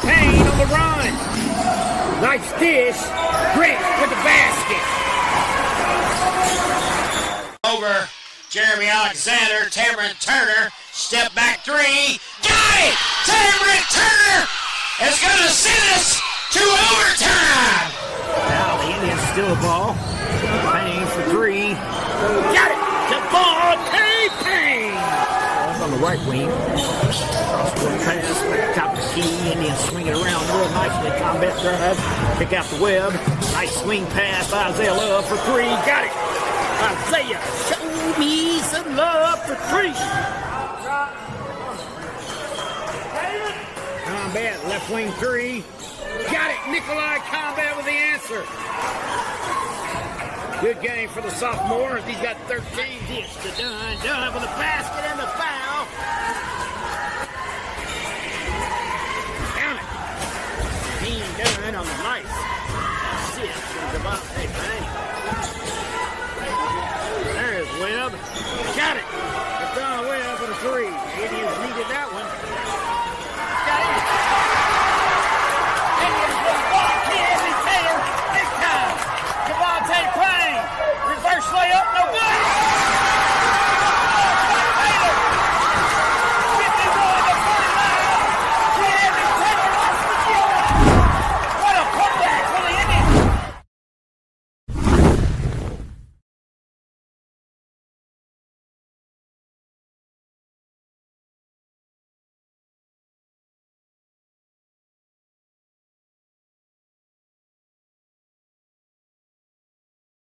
Payne on the run. Nice dish. Grant with the basket. Over. Jeremy Alexander, Tamron Turner, step back three. Got it! Tamron Turner is going to send us to overtime. Now the Indians steal the ball. Payne for three. Got it! Devontae Payne! Ball's on the right wing. Cross-court pass. Top of the key. Indians swing it around real nicely. Combat drive. Kick out the web. Nice swing pass by Isaiah Love for three. Got it! Isaiah, show me some love for three. Combat, left wing three. Got it. Nikolai Combat with the answer. Good game for the sophomore. He's got 13. Dish to Dunn. Dunn with the basket and the foul. Count it. Team Dunn on the nice assist from Devontae Payne. There's Webb. Got it. It's on Webb for the three. Indians needed that one. Got it. Indians with the ball. T.A.B. Taylor. Big time. Devontae Payne. Reverse layup. No good. Taylor. 51 to 49. T.A.B. Taylor lost the kill. What a comeback for the Indians.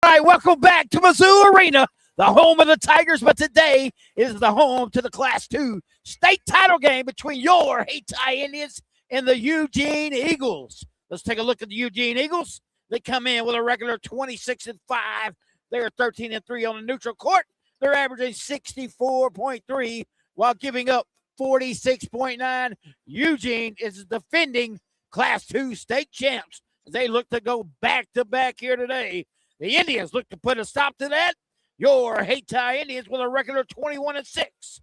All right, welcome back to Mizzou Arena, the home of the Tigers, but today is the home to the Class 2 state title game between your Hayti Indians and the Eugene Eagles. Let's take a look at the Eugene Eagles. They come in with a regular 26-5. They're 13-3 on the neutral court. They're averaging 64.3 while giving up 46.9. Eugene is defending Class 2 state champs. They look to go back-to-back here today. The Indians look to put a stop to that. Your Hayti Indians with a record of 21-6.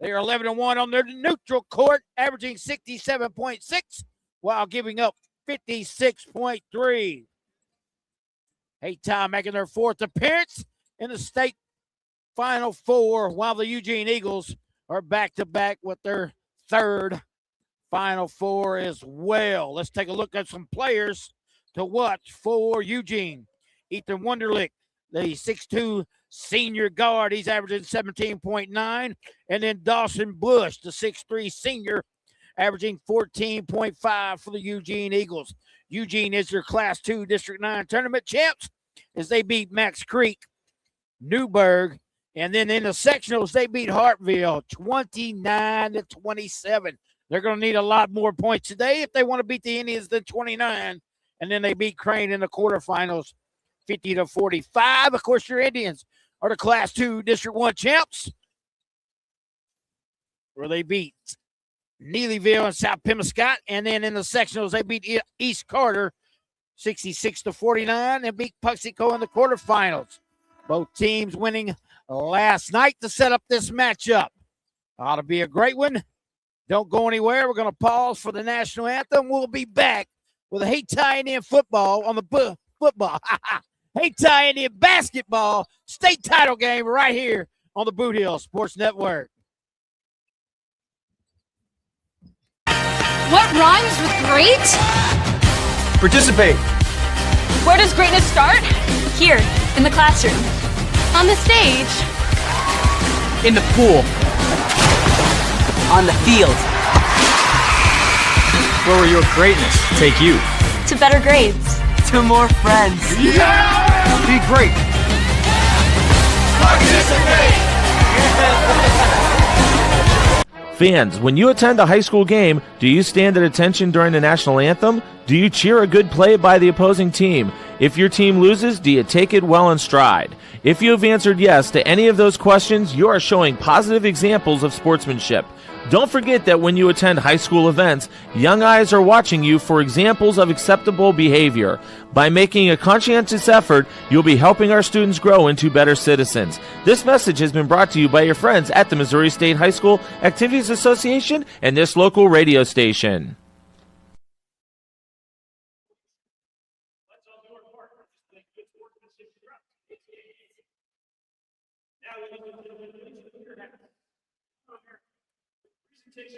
They are 11-1 on their neutral court, averaging 67.6 while giving up 56.3. Hayti making their fourth appearance in the state Final Four, while the Eugene Eagles are back-to-back with their third Final Four as well. Let's take a look at some players to watch for Eugene. Ethan Wunderlich, the 6'2 senior guard, he's averaging 17.9. And then Dawson Bush, the 6'3 senior, averaging 14.5 for the Eugene Eagles. Eugene is their Class 2 District 9 tournament champs as they beat Max Creek, Newburgh, and then in the sectionals, they beat Hartville 29-27. They're going to need a lot more points today if they want to beat the Indians than 29. And then they beat Crane in the quarterfinals 50-45. Of course, your Indians are the Class 2 District 1 champs, where they beat Neelyville and South Pemiscot. And then in the sectionals, they beat East Carter 66-49 and beat Puxico in the quarterfinals. Both teams winning last night to set up this matchup. Ought to be a great one. Don't go anywhere. We're going to pause for the national anthem. We'll be back with a Hayti Indian football on the football. Hayti Indian basketball state title game right here on the Boot Hill Sports Network. What rhymes with great? Participate. Where does greatness start? Here, in the classroom. On the stage. In the pool. On the field. Where will your greatness take you? To better grades. To more friends. Yeah! Be great. Participate. Fans, when you attend a high school game, do you stand at attention during the national anthem? Do you cheer a good play by the opposing team? If your team loses, do you take it well in stride? If you have answered yes to any of those questions, you are showing positive examples of sportsmanship. Don't forget that when you attend high school events, young eyes are watching you for examples of acceptable behavior. By making a conscientious effort, you'll be helping our students grow into better citizens. This message has been brought to you by your friends at the Missouri State High School Activities Association and this local radio station. This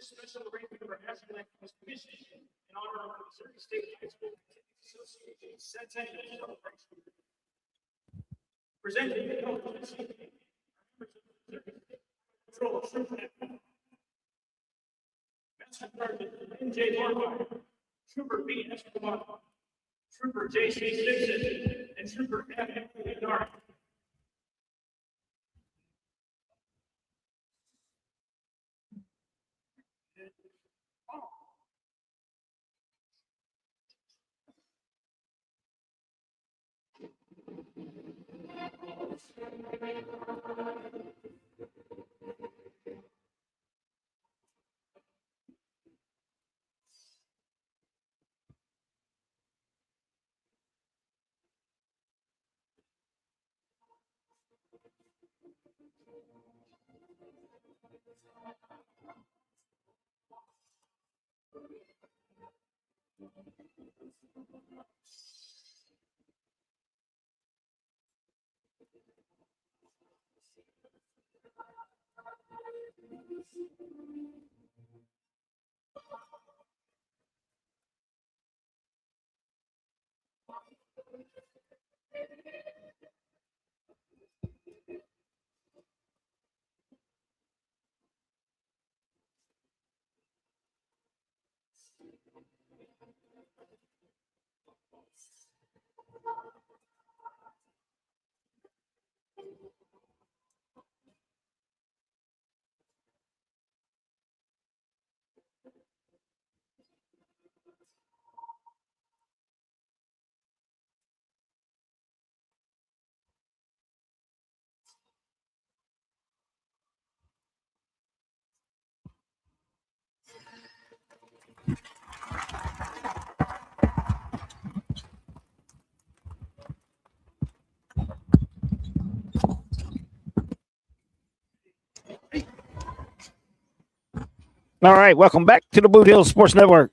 special arrangement of our national anthem was commissioned in honor of the Missouri State High School Association centennial celebration. Presenting the colors this evening are members of the Missouri State Patrol Troop Network. Master Sergeant N.J. Mormire, Trooper B. Escobar, Trooper J.C. Simpson, and Trooper F. Dark. All right, welcome back to the Boot Hill Sports Network.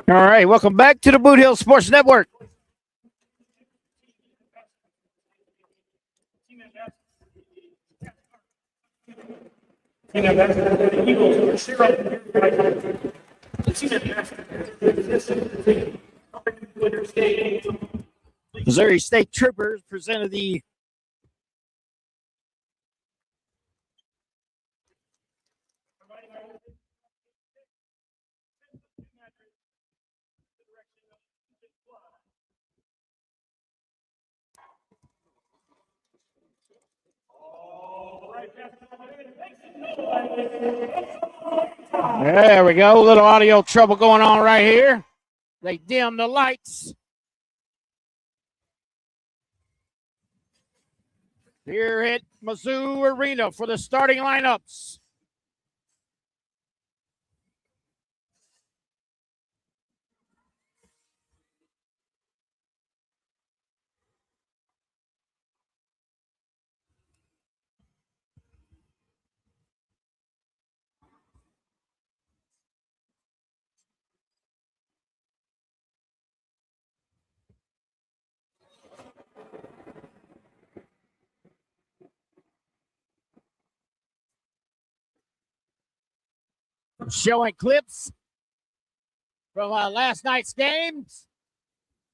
All right, welcome back to the Boot Hill Sports Network. Team ambassador for the Eagles, number 0. The team ambassador for the team. Missouri State Troopers presented the There we go. A little audio trouble going on right here. They dim the lights. Here at Mizzou Arena for the starting lineups. Showing clips from last night's games.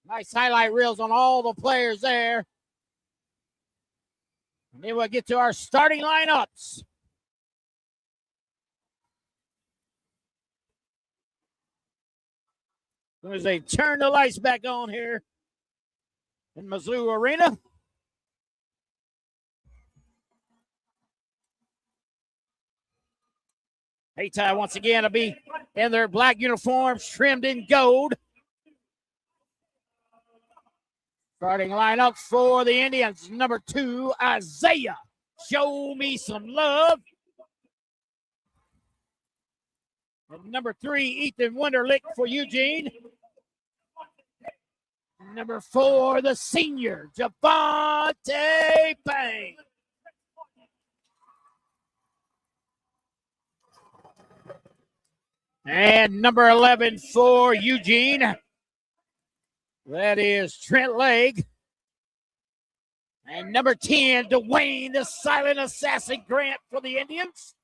Nice highlight reels on all the players there. And then we'll get to our starting lineups. As they turn the lights back on here in Mizzou Arena. Hayti once again will be in their black uniforms trimmed in gold. Starting lineup for the Indians, number 2, Isaiah. Show me some love. And number 3, Ethan Wunderlich for Eugene. Number 4, the senior, Javante Payne. And number 11 for Eugene. That is Trent Legg. And number 10, Dwayne, the silent assassin Grant for the Indians.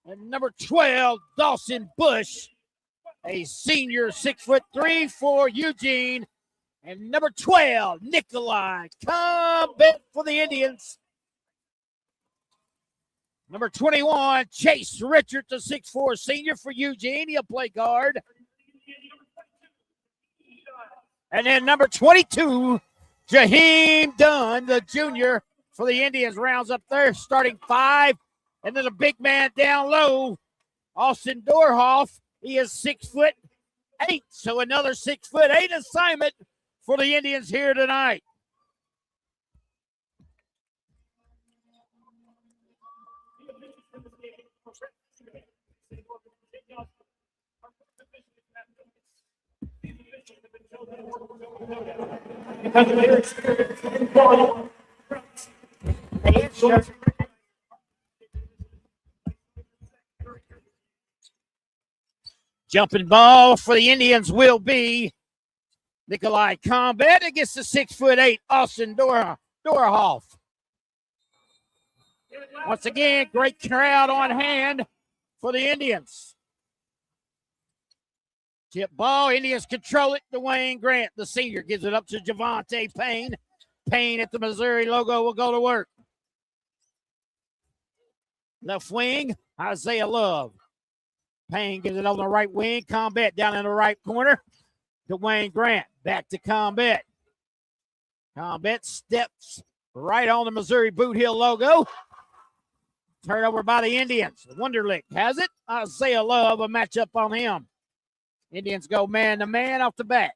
And number 12, Dawson Bush, a senior 6'3" for Eugene. And number 12, Nikolai Combet for the Indians. Number 21, Chase Richards, the 6'4" senior for Eugene. He'll play guard. And then number 22, Jaheim Dunn, the junior for the Indians, rounds up there, starting 5. And then a big man down low, Austin Dorhoff. He is 6'8". So another 6'8" assignment for the Indians here tonight. Jumping ball for the will be Nikolai Combet against the 6'8" Austin Dorhoff. Once again, great crowd on hand for the Indians. Tip ball, Indians control it. Dwayne Grant, the senior, gives it up to Javante Payne. Payne at the Missouri logo will go to work. Left wing, Isaiah Love. Payne gives it on the right wing. Combet down in the right corner. Dwayne Grant back to Combet. Combet steps right on the Missouri Boot Hill logo. Turnover by the Indians. Wunderlich has it. Isaiah Love, a matchup on him. Indians go man-to-man off the bat.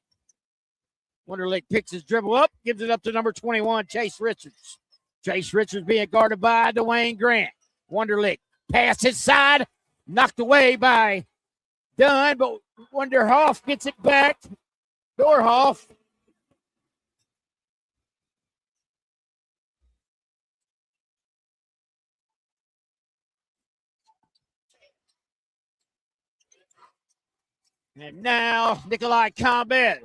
Wunderlich picks his dribble up, gives it up to number 21, Chase Richards. Chase Richards being guarded by Dwayne Grant. Wunderlich pass his side, knocked away by Dunn, but Wunderhoff gets it back. Dorhoff. And now Nikolai Combet.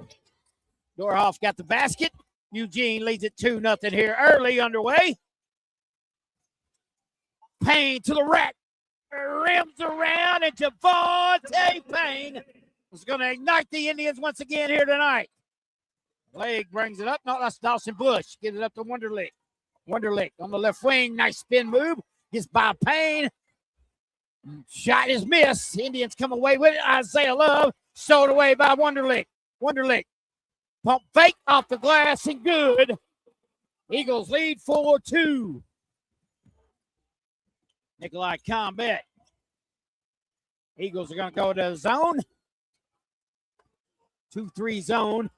Dorhoff got the basket. Eugene leads it 2-0 here early underway. Payne to the rack. Rims around, and Javante Payne is going to ignite the Indians once again here tonight. Legg brings it up. No, that's Dawson Bush. Gives it up to Wunderlich. Wunderlich on the left wing. Nice spin move. Gets by Payne. Shot is missed. Indians come away with it. Isaiah Love sold away by Wunderlich. Wunderlich. Pump fake off the glass and good. Eagles lead 4-2. Nikolai Combet. Eagles are going to go to the zone. 2-3 zone.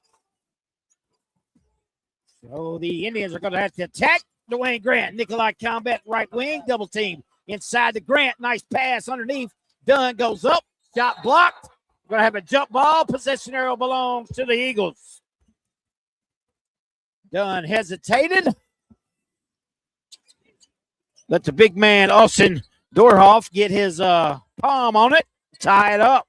So the Indians are going to have to attack. Dwayne Grant, Nikolai Combet, right wing, double team. Inside the Grant, nice pass underneath. Dunn goes up, shot blocked. We're going to have a jump ball. Possession arrow belongs to the Eagles. Dunn hesitated. Let the big man, Austin Dorhoff, get his palm on it, tie it up.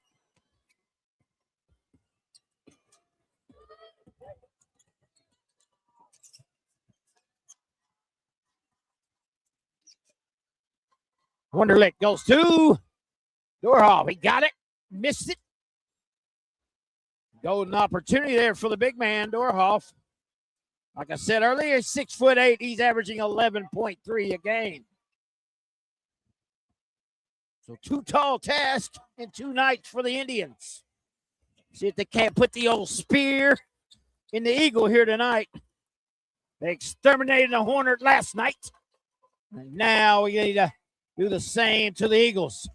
Wunderlich goes to Dorhoff. He got it, missed it. Golden opportunity there for the big man, Dorhoff. Like I said earlier, 6'8". He's averaging 11.3 a game. So 2 tall tasks in 2 nights for the Indians. See if they can't put the old spear in the eagle here tonight. They exterminated the Hornet last night. And now we need to do the same to the Eagles.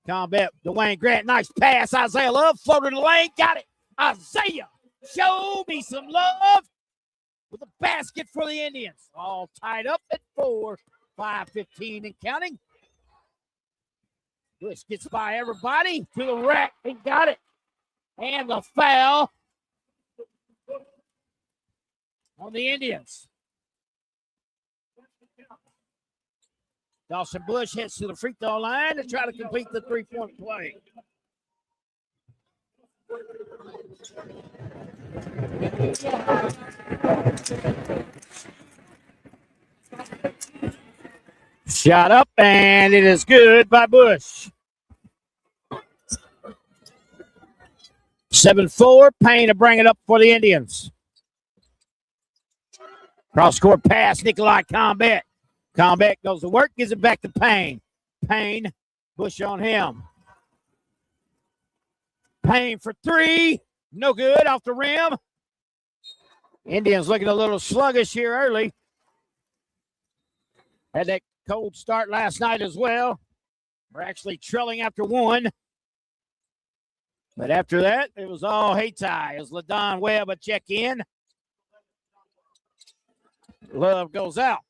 Combet, Dwayne Grant, nice pass. Isaiah Love floated in the lane, got it. Isaiah, show me some love with a basket for the Indians. All tied up at 4, 5:15 and counting. Bush gets by everybody to the rack and got it. And the foul on the Indians. Dawson Bush heads to the free throw line to try to complete the three-point play. Shot up, and it is good by Bush. 7-4, Payne to bring it up for the Indians. Cross-court pass, Nikolai Combat. Combat goes to work, gives it back to Payne. Payne, Bush on him. Payne for three. No good, off the rim. Indians looking a little sluggish here early. Had that cold start last night as well. We're actually trailing after one. But after that, it was all Hayti. As LaDon Webb a check in. Love goes out.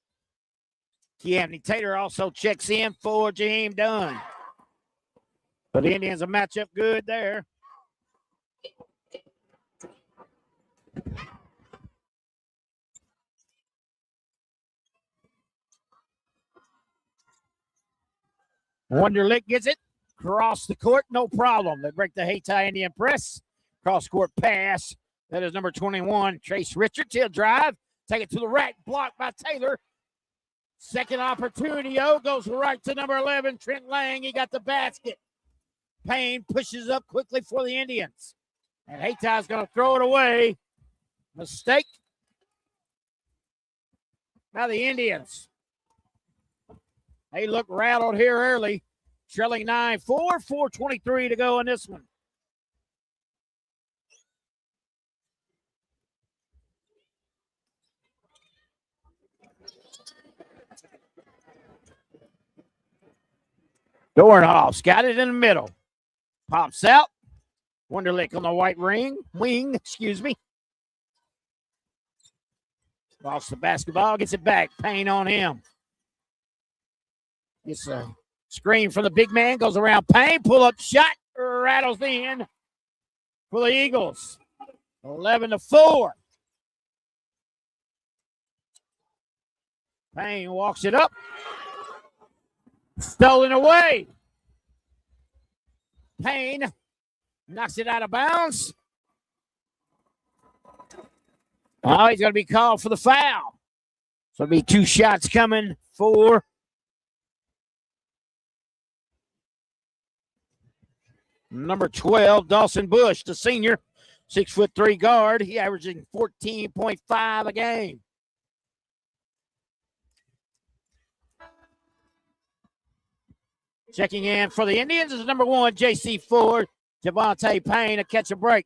Keanthony Taylor also checks in for Jaheim Dunn. But the Indians will match up good there. Wonderlick gets it. Cross the court, no problem. They break the Hayti Indian press. Cross-court pass. That is number 21, Trace Richards. He'll drive. Take it to the rack. Blocked by Taylor. Second opportunity. Goes right to number 11, Trent Lang. He got the basket. Payne pushes up quickly for the Indians. And Hayti's going to throw it away. Mistake by the Indians. They look rattled here early. Trailing 9-4, 4:23 to go in this one. Dornhoff's got it in the middle. Pops out. Wonderlick on the white wing, Lost the basketball, gets it back. Payne on him. Gets a screen from the big man, goes around Payne, pull-up shot, rattles in for the Eagles. 11-4. Payne walks it up. Stolen away. Payne knocks it out of bounds. Oh, he's going to be called for the foul. So it'll be two shots coming for number 12, Dawson Bush, the senior, 6'3" guard. He averaging 14.5 a game. Checking in for the Indians is number 1, J.C. Ford. Javante Payne, a catch a break.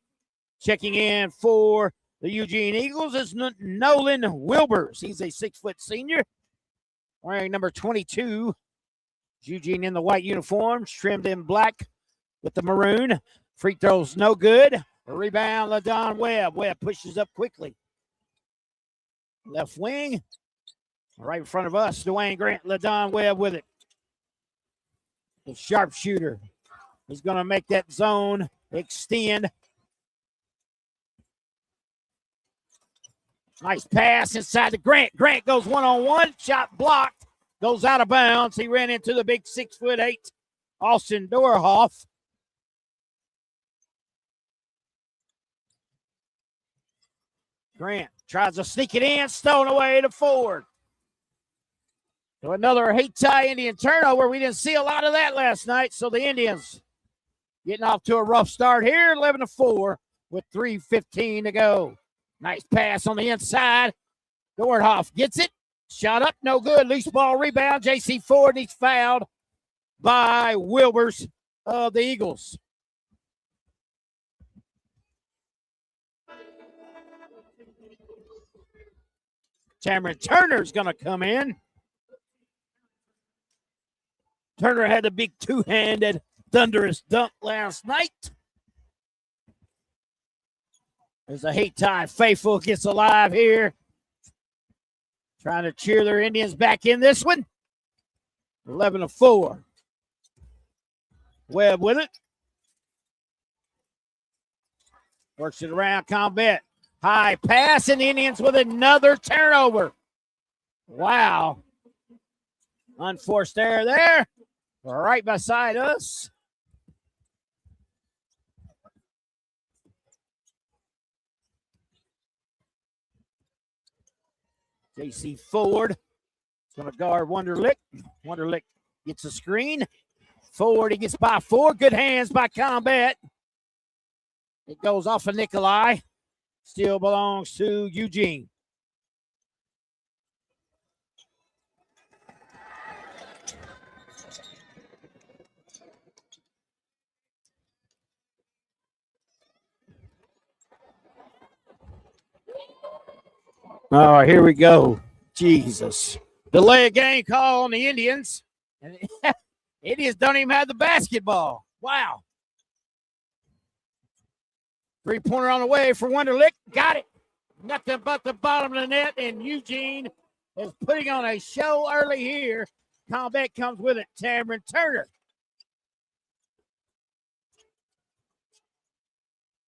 Checking in for the Eugene Eagles is Nolan Wilbers. He's a 6' senior, wearing number 22. Eugene in the white uniforms, trimmed in black with the maroon. Free throws no good. A rebound, LaDon Webb. Webb pushes up quickly. Left wing. Right in front of us, Dwayne Grant. LaDon Webb with it. The sharpshooter is going to make that zone extend. Nice pass inside to Grant. Grant goes one-on-one. Shot blocked. Goes out of bounds. He ran into the big 6'8" Austin Dorhoff. Grant tries to sneak it in. Stolen away to Ford. So another Hayti Indian turnover. We didn't see a lot of that last night. So the Indians getting off to a rough start here. 11-4 with 3:15 to go. Nice pass on the inside. Dornhoff gets it. Shot up, no good. Loose ball rebound. J.C. Ford, he's fouled by Wilbers of the Eagles. Cameron Turner's going to come in. Turner had a big two-handed thunderous dunk last night. As the Hayti faithful gets alive here. Trying to cheer their Indians back in this one. 11-4. Webb with it. Works it around Combat. High pass, and the Indians with another turnover. Wow. Unforced error there. Right beside us. J.C. Ford is going to guard Wonderlick. Wonderlick gets a screen. Ford, he gets by 4. Good hands by Combat. It goes off of Nikolai. Still belongs to Eugene. Oh, here we go. Jesus. Delay of game call on the Indians. And Indians don't even have the basketball. Wow. 3-pointer on the way for Wonderlick. Got it. Nothing but the bottom of the net, and Eugene is putting on a show early here. Combat comes with it. Cameron Turner.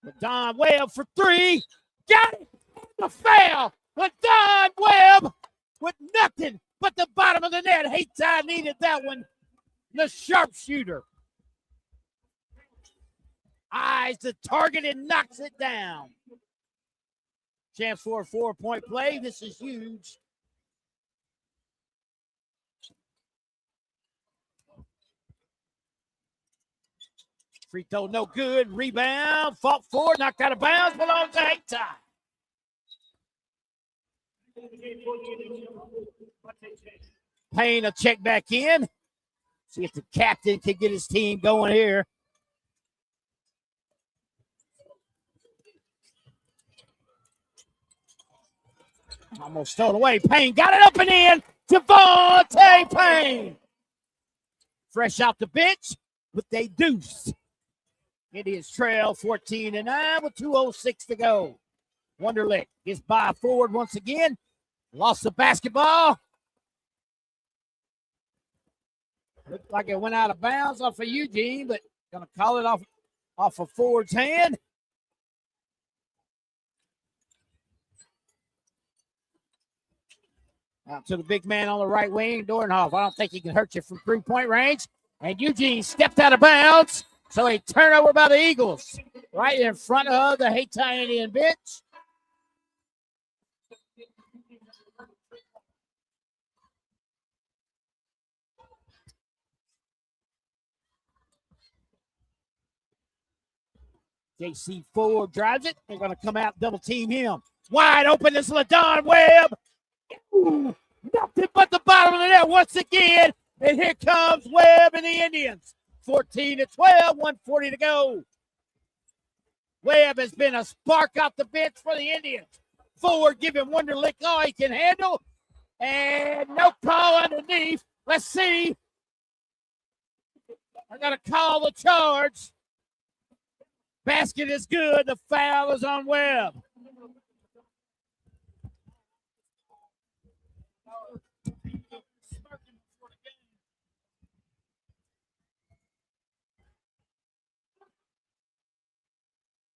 With Don Webb for 3. Got it. The foul. With Don Webb with nothing but the bottom of the net. Hayti needed that one. The sharpshooter. Eyes the target and knocks it down. Chance for a 4-point play. This is huge. Free throw no good. Rebound. Fought for. Knocked out of bounds. Belongs to Hayti. Payne will check back in. See if the captain can get his team going here. Almost stole away. Payne got it up and in. Devontae Payne. Fresh out the bench with a deuce. Indians trail 14-9 with 2:06 to go. Wonderlick gets by forward once again. Lost the basketball. Looked like it went out of bounds off of Eugene, but going to call it off of Ford's hand. Out to the big man on the right wing, Dornhoff. I don't think he can hurt you from 3-point range. And Eugene stepped out of bounds. So a turnover by the Eagles right in front of the Hayti Indian bench. J.C. Ford drives it. They're going to come out, double team him. Wide open is LaDon Webb. Ooh, nothing but the bottom of the net once again. And here comes Webb and the Indians. 14-12, 1:40 to go. Webb has been a spark off the bench for the Indians. Ford giving Wonderlick all he can handle. And no call underneath. Let's see. I got to call the charge. Basket is good. The foul is on Webb.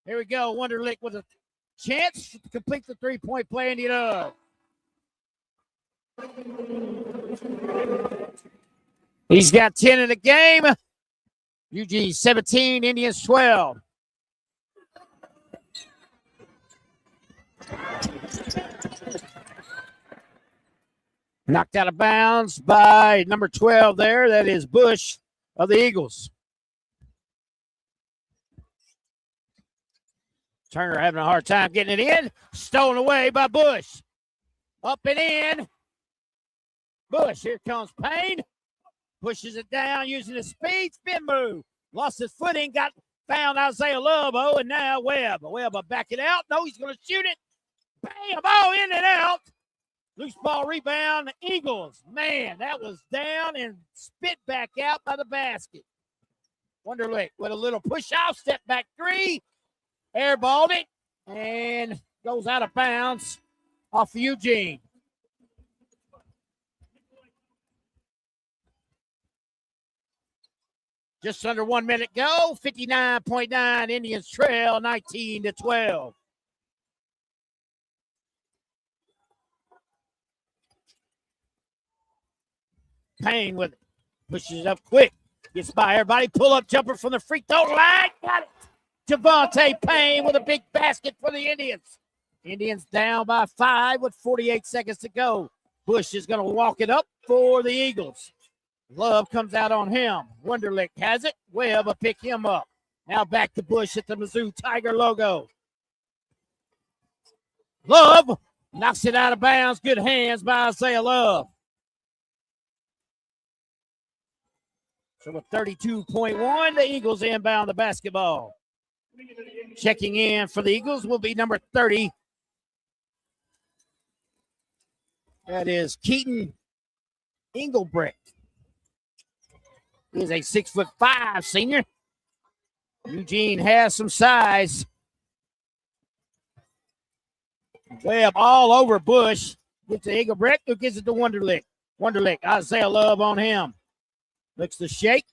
Here we go. Wonderlick with a chance to complete the 3-point play, and he does. He's got 10 in the game. Eugene 17, Indians 12. Knocked out of bounds by number 12 there. That is Bush of the Eagles. Turner having a hard time getting it in. Stolen away by Bush. Up and in. Bush, here comes Payne. Pushes it down using his speed. Spin move. Lost his footing. Found Isaiah Lobo. And now Webb. Webb will back it out. No, he's going to shoot it. Bam! Ball in and out. Loose ball rebound. Eagles. Man, that was down and spit back out by the basket. Wonderlick with a little push off. Step back 3. Airballed it and goes out of bounds off of Eugene. Just under 1 minute go. 59.9 Indians trail 19-12. Payne with it. Pushes it up quick. Gets by everybody. Pull up jumper from the free throw line. Got it. Javante Payne with a big basket for the Indians. Indians down by 5 with 48 seconds to go. Bush is going to walk it up for the Eagles. Love comes out on him. Wonderlick has it. Webb will pick him up. Now back to Bush at the Mizzou Tiger logo. Love knocks it out of bounds. Good hands by Isaiah Love. So with 32.1, the Eagles inbound the basketball. Checking in for the Eagles will be number 30. That is Keaton Engelbrecht. He is a 6'5" senior. Eugene has some size. Webb all over Bush. Gets to Engelbrecht, who gives it to Wonderlick. Wonderlick, Isaiah Love on him. Looks to shake.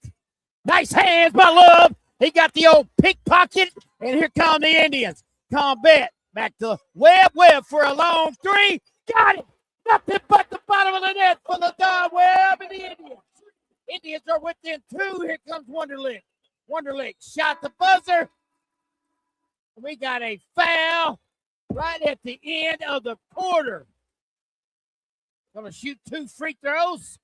Nice hands by Love. He got the old pickpocket, and here come the Indians. Combat back to Webb. Webb for a long three. Got it. Nothing but the bottom of the net for the Don Webb and the Indians. Indians are within 2. Here comes Wonderlick. Wonderlick shot the buzzer. We got a foul right at the end of the quarter. Going to shoot 2 free throws.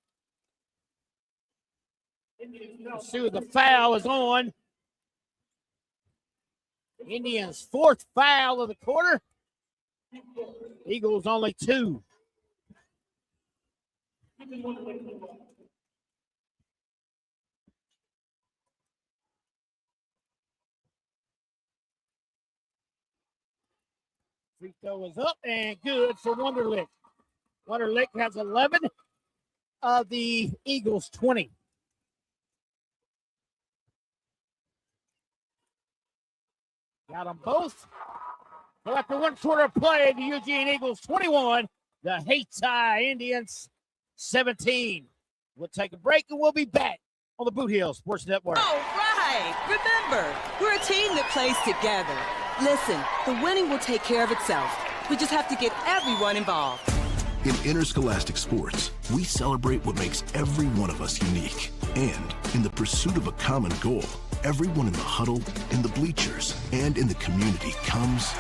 Let's see what the foul is on. Indians' 4th foul of the quarter. Eagles only 2. Free throw is up and good for Wonderlick. Wonderlick has 11 of the Eagles' 20. Got them both. So after 1 quarter of play, the Eugene Eagles 21, the Hayti Indians 17. We'll take a break and we'll be back on the Boot Hill Sports Network. All right. Remember, we're a team that plays together. Listen, the winning will take care of itself. We just have to get everyone involved. In interscholastic sports, we celebrate what makes every one of us unique. And in the pursuit of a common goal, everyone in the huddle, in the bleachers, and in the community comes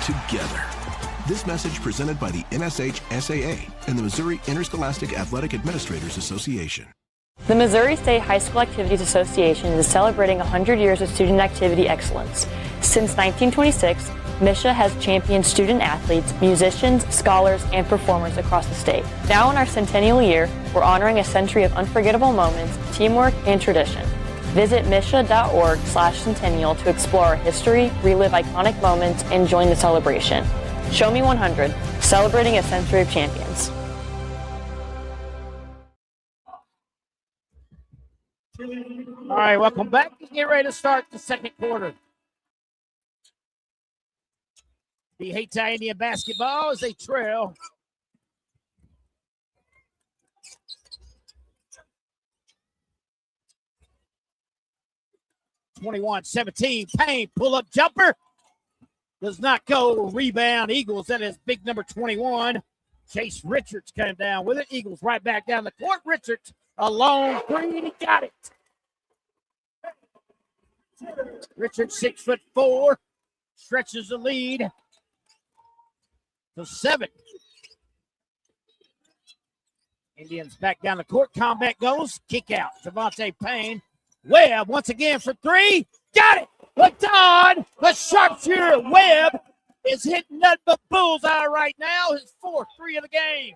together. This message presented by the NSH-SAA and the Missouri Interscholastic Athletic Administrators Association. The Missouri State High School Activities Association is celebrating 100 years of student activity excellence. Since 1926, Mshsaa has championed student athletes, musicians, scholars, and performers across the state. Now in our centennial year, we're honoring a century of unforgettable moments, teamwork, and tradition. Visit mshsaa.org/centennial to explore our history, relive iconic moments, and join the celebration. Show Me 100, celebrating a century of champions. All right, welcome back. Let's get ready to start the second quarter. The Hayti Indian basketball as they trail. (21-17). Payne pull-up jumper. Does not go. Rebound. Eagles. That is big number 21. Chase Richards came down with it. Eagles right back down the court. Richards a long three, and he got it. Richards 6'4", stretches the lead to 7. Indians back down the court. Combat goes. Kick out. Javante Payne. Webb once again for 3. Got it. Ladon, the sharpshooter. Webb is hitting nothing but bullseye right now. His 4th 3 of the game.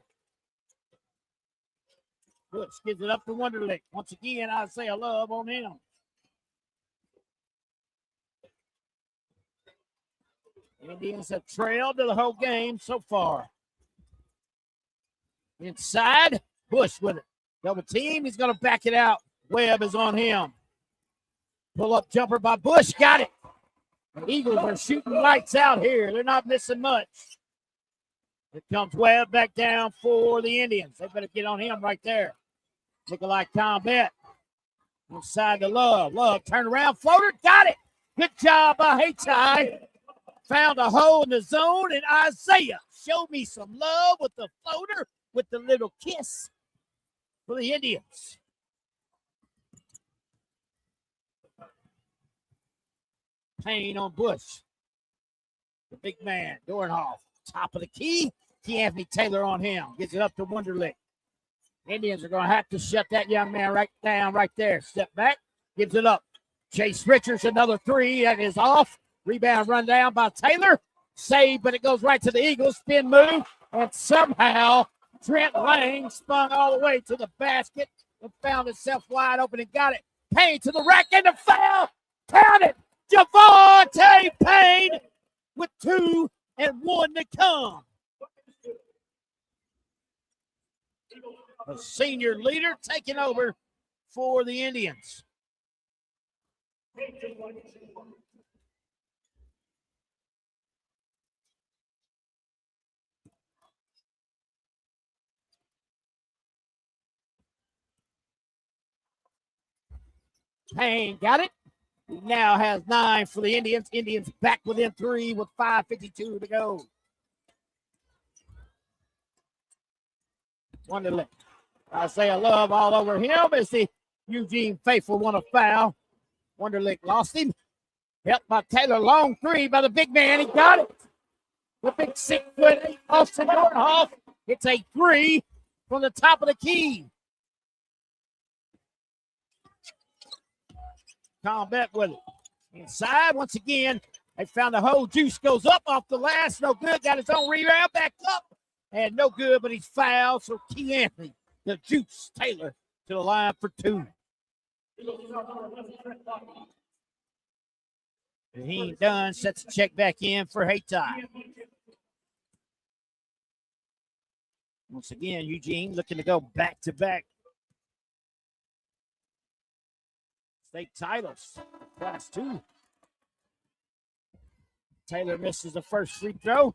Bush gives it up to Wonderlick. Once again, Isaiah Love on him. Indians have trailed the whole game so far. Inside, Bush with it. Double team. He's going to back it out. Webb is on him. Pull-up jumper by Bush. Got it. The Eagles are shooting lights out here. They're not missing much. Here comes Webb back down for the Indians. They better get on him right there. Looking like combat. Inside to Love. Love, turn around, floater. Got it. Good job by Hayti. Found a hole in the zone, and Isaiah showed me some love with the floater, with the little kiss. for the Indians. Payne on Bush. The big man, Dornhoff, top of the key. T. Anthony Taylor on him. Gets it up to Wonderlick. Indians are going to have to shut that young man right down right there. Step back. Gives it up. Chase Richards, another three. That is off. Rebound run down by Taylor. Save, but it goes right to the Eagles. Spin move. And somehow Trent Lang spun all the way to the basket and found himself wide open and got it. Payne to the rack and the foul. Count it. Javante Payne with 2 and 1 to come. The senior leader taking over for the Indians. Payne got it. He now has 9 for the Indians. Indians back within 3 with 5:52 to go. Wonderlick. Isaiah Love all over him as the Eugene faithful won a foul. Wonderlick lost him. Helped by Taylor. Long three by the big man. He got it. The big 6'8" Austin Dornhoff. It's a 3 from the top of the key. Combat with it. Inside once again. They found the hole. Juice goes up off the last. No good. Got his own rebound. Back up. And no good, but he's fouled. So Key Anthony, the Juice Taylor, to the line for 2. And he ain't done. Sets the check back in for Hayti. Once again, Eugene looking to go back-to-back state titles. Class 2. Taylor misses the first free throw.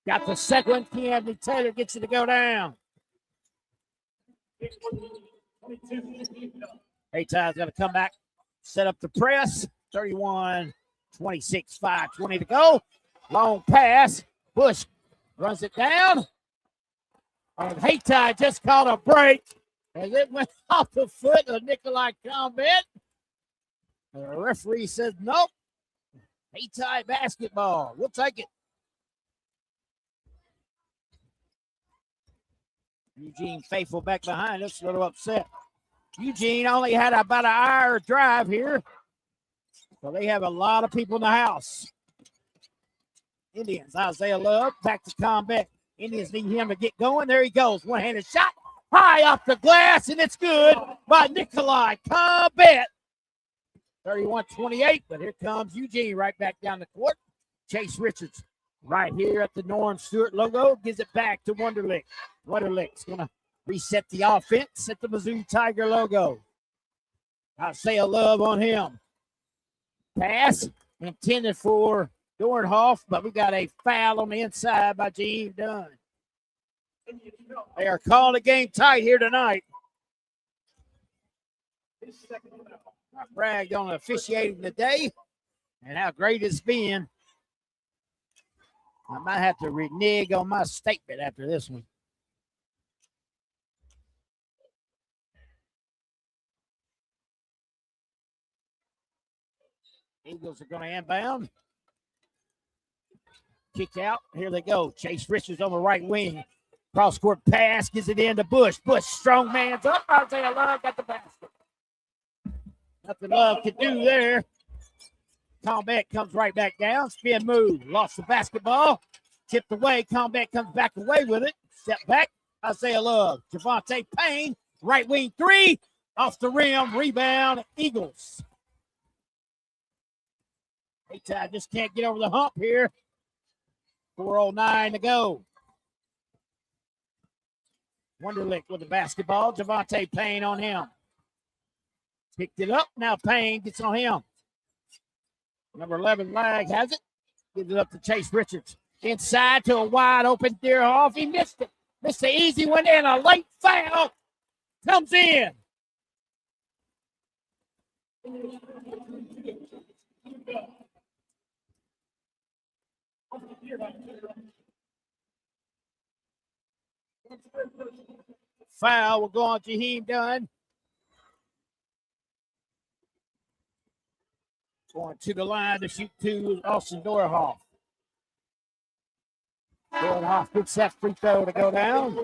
Got the second one. Anthony Taylor gets it to go down. Hayty's got to come back, set up the press. 31-26, 5:20 to go. Long pass. Bush runs it down. And Hayti just caught a break as it went off the foot of Nikolai Combat. The referee says, nope. Hayti basketball. We'll take it. Eugene faithful back behind us, a little upset. Eugene only had about an hour drive here, so they have a lot of people in the house. Indians, Isaiah Love, back to Combat. Indians need him to get going. There he goes. One-handed shot, high off the glass, and it's good by Nikolai Combat. 31-28, but here comes Eugene right back down the court. Chase Richards right here at the Norm Stewart logo, gives it back to Wonderlick. Wonderlick's going to reset the offense at the Mizzou Tiger logo. Isaiah Love on him. Pass intended for Dornhoff, but we got a foul on the inside by Gene Dunn. They are calling the game tight here tonight. I bragged on officiating today and how great it's been. I might have to renege on my statement after this one. Eagles are going to inbound. Kick out. Here they go. Chase Richards on the right wing. Cross-court pass. Gives it in to Bush. Bush, strong man's up. Isaiah Love got the basket. Nothing Love could do there. Combat comes right back down. Spin move. Lost the basketball. Tipped away. Combat comes back away with it. Step back. Isaiah Love. Javante Payne. Right wing 3. Off the rim. Rebound. Eagles. Hayti just can't get over the hump here. 4:09 to go. Wonderlick with the basketball. Javante Payne on him. Picked it up. Now Payne gets on him. Number 11, Lag has it. Gives it up to Chase Richards. Inside to a wide open Deerhoff. He missed it. Missed the easy one, and a late foul comes in. Foul will go on Jaheim Dunn. Going to the line to shoot two, Austin Dorhoff. Dorhoff gets that free throw to go down.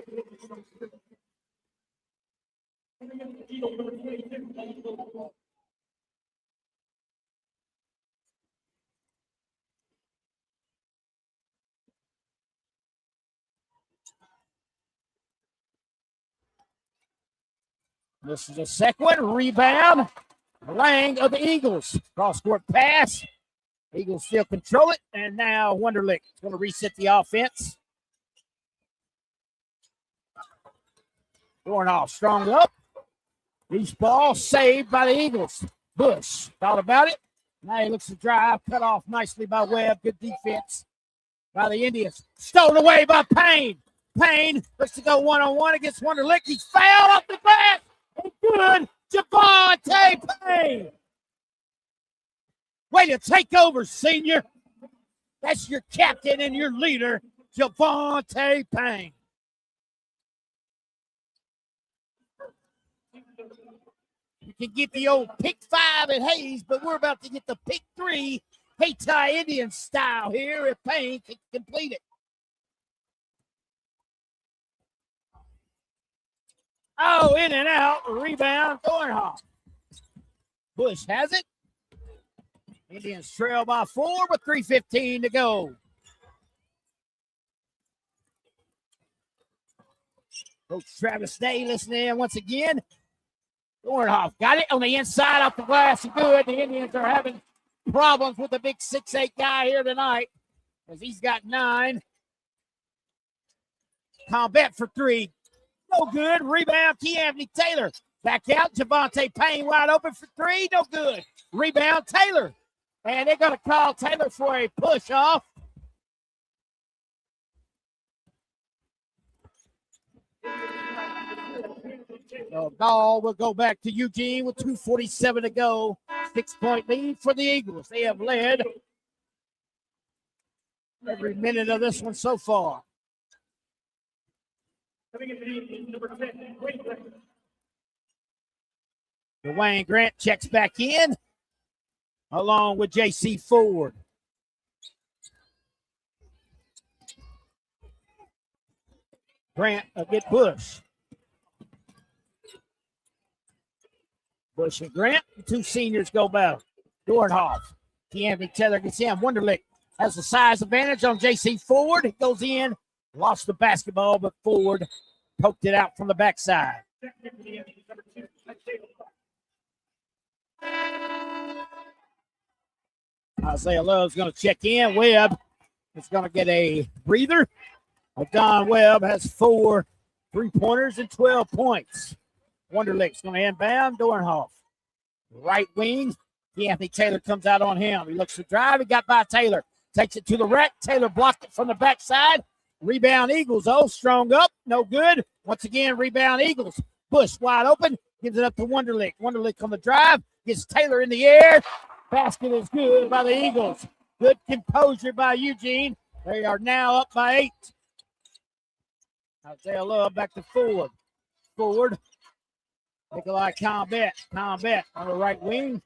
This is the second one. Rebound. Lang of the Eagles. Cross-court pass. Eagles still control it. And now Wonderlick is going to reset the offense. Dornoff strong up. Loose ball saved by the Eagles. Bush thought about it. Now he looks to drive. Cut off nicely by Webb. Good defense by the Indians. Stolen away by Payne. Payne looks to go one-on-one against Wonderlick. He's fouled off the glass. And good. Javonte Payne. Way to take over, senior. That's your captain and your leader, Javonte Payne. You can get the old pick 5 at Hayes, but we're about to get the pick 3 Hayti Indian style here if Payne can complete it. Oh, in and out. Rebound, Dornhoff. Bush has it. Indians trail by 4 with 3:15 to go. Coach Travis Day listening in once again. Dornhoff got it on the inside off the glass. Good. The Indians are having problems with the big 6'8" guy here tonight as he's got 9. Combat for 3. No good. Rebound, T. Anthony Taylor. Back out. Javonte Payne wide open for 3. No good. Rebound, Taylor. And they're going to call Taylor for a push-off. So ball will go back to Eugene with 2:47 to go. 6-point lead for the Eagles. They have led every minute of this one so far. Dwayne Grant checks back in along with J.C. Ford. Grant will get Bush. Bush and Grant, the two seniors go back. Dornhoff. Anthony Taylor gets in. Wonderlick has the size advantage on J.C. Ford. It goes in. Lost the basketball, but Ford poked it out from the backside. Isaiah Love's going to check in. Webb is going to get a breather. Don Webb has 4 3-pointers and 12 points. Wonderlick's going to inbound. Dornhoff. Right wing. Anthony Taylor comes out on him. He looks to drive. He got by Taylor. Takes it to the rack. Taylor blocked it from the backside. Rebound Eagles. Oh, strong up. No good. Once again, rebound Eagles. Bush wide open. Gives it up to Wonderlick. Wonderlick on the drive. Gets Taylor in the air. Basket is good by the Eagles. Good composure by Eugene. They are now up by 8. Isaiah Love back to Ford. Ford. Nikolai Combat. Combat on the right wing.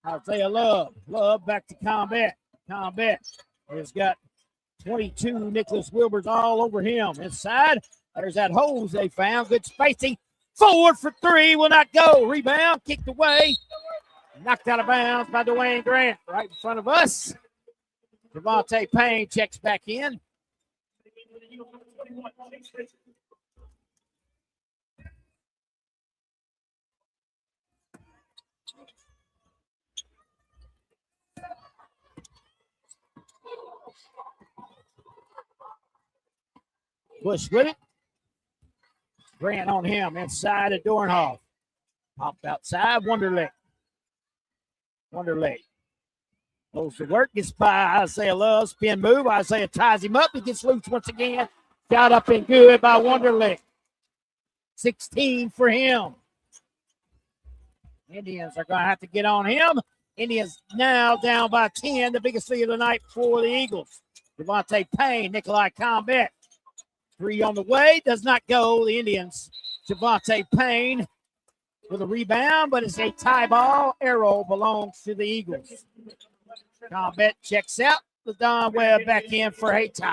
Isaiah Love. Love back to Combat. Combat has got 22 Nicholas Wilbers all over him. Inside. There's that hose they found. Good spacing. Ford for 3 will not go. Rebound. Kicked away. Knocked out of bounds by Dwayne Grant. Right in front of us. Javonte Payne checks back in. Bush with it. Grant on him inside of Dornhoff. Popped outside. Wonderlick. Wonderlick. Goes to work. Gets by Isaiah Love. Spin move. Isaiah ties him up. He gets loose once again. Got up and good by Wonderlick. 16 for him. Indians are going to have to get on him. Indians now down by 10, the biggest lead of the night for the Eagles. Devontae Payne, Nikolai Combat. 3 on the way, does not go. The Indians, Devontae Payne with a rebound, but it's a tie ball. Arrow belongs to the Eagles. Combat checks out. LaDon Webb back in for Hayti.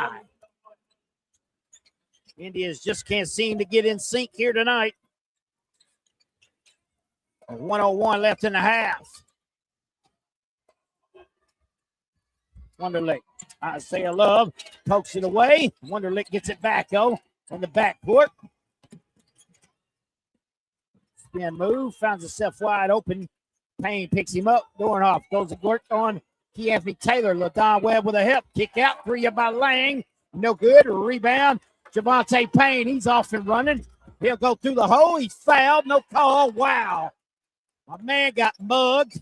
Indians just can't seem to get in sync here tonight. 1:01 left in the half. Wonderlick. Isaiah Love pokes it away. Wonderlick gets it back, though, on the backcourt. Spin move, finds himself wide open. Payne picks him up. Dornhoff goes to work on Keanthony Taylor. LaDon Webb with a hip. Kick out. 3 by Lang. No good. Rebound. Devontae Payne, he's off and running. He'll go through the hole. He's fouled. No call. Wow. My man got mugged.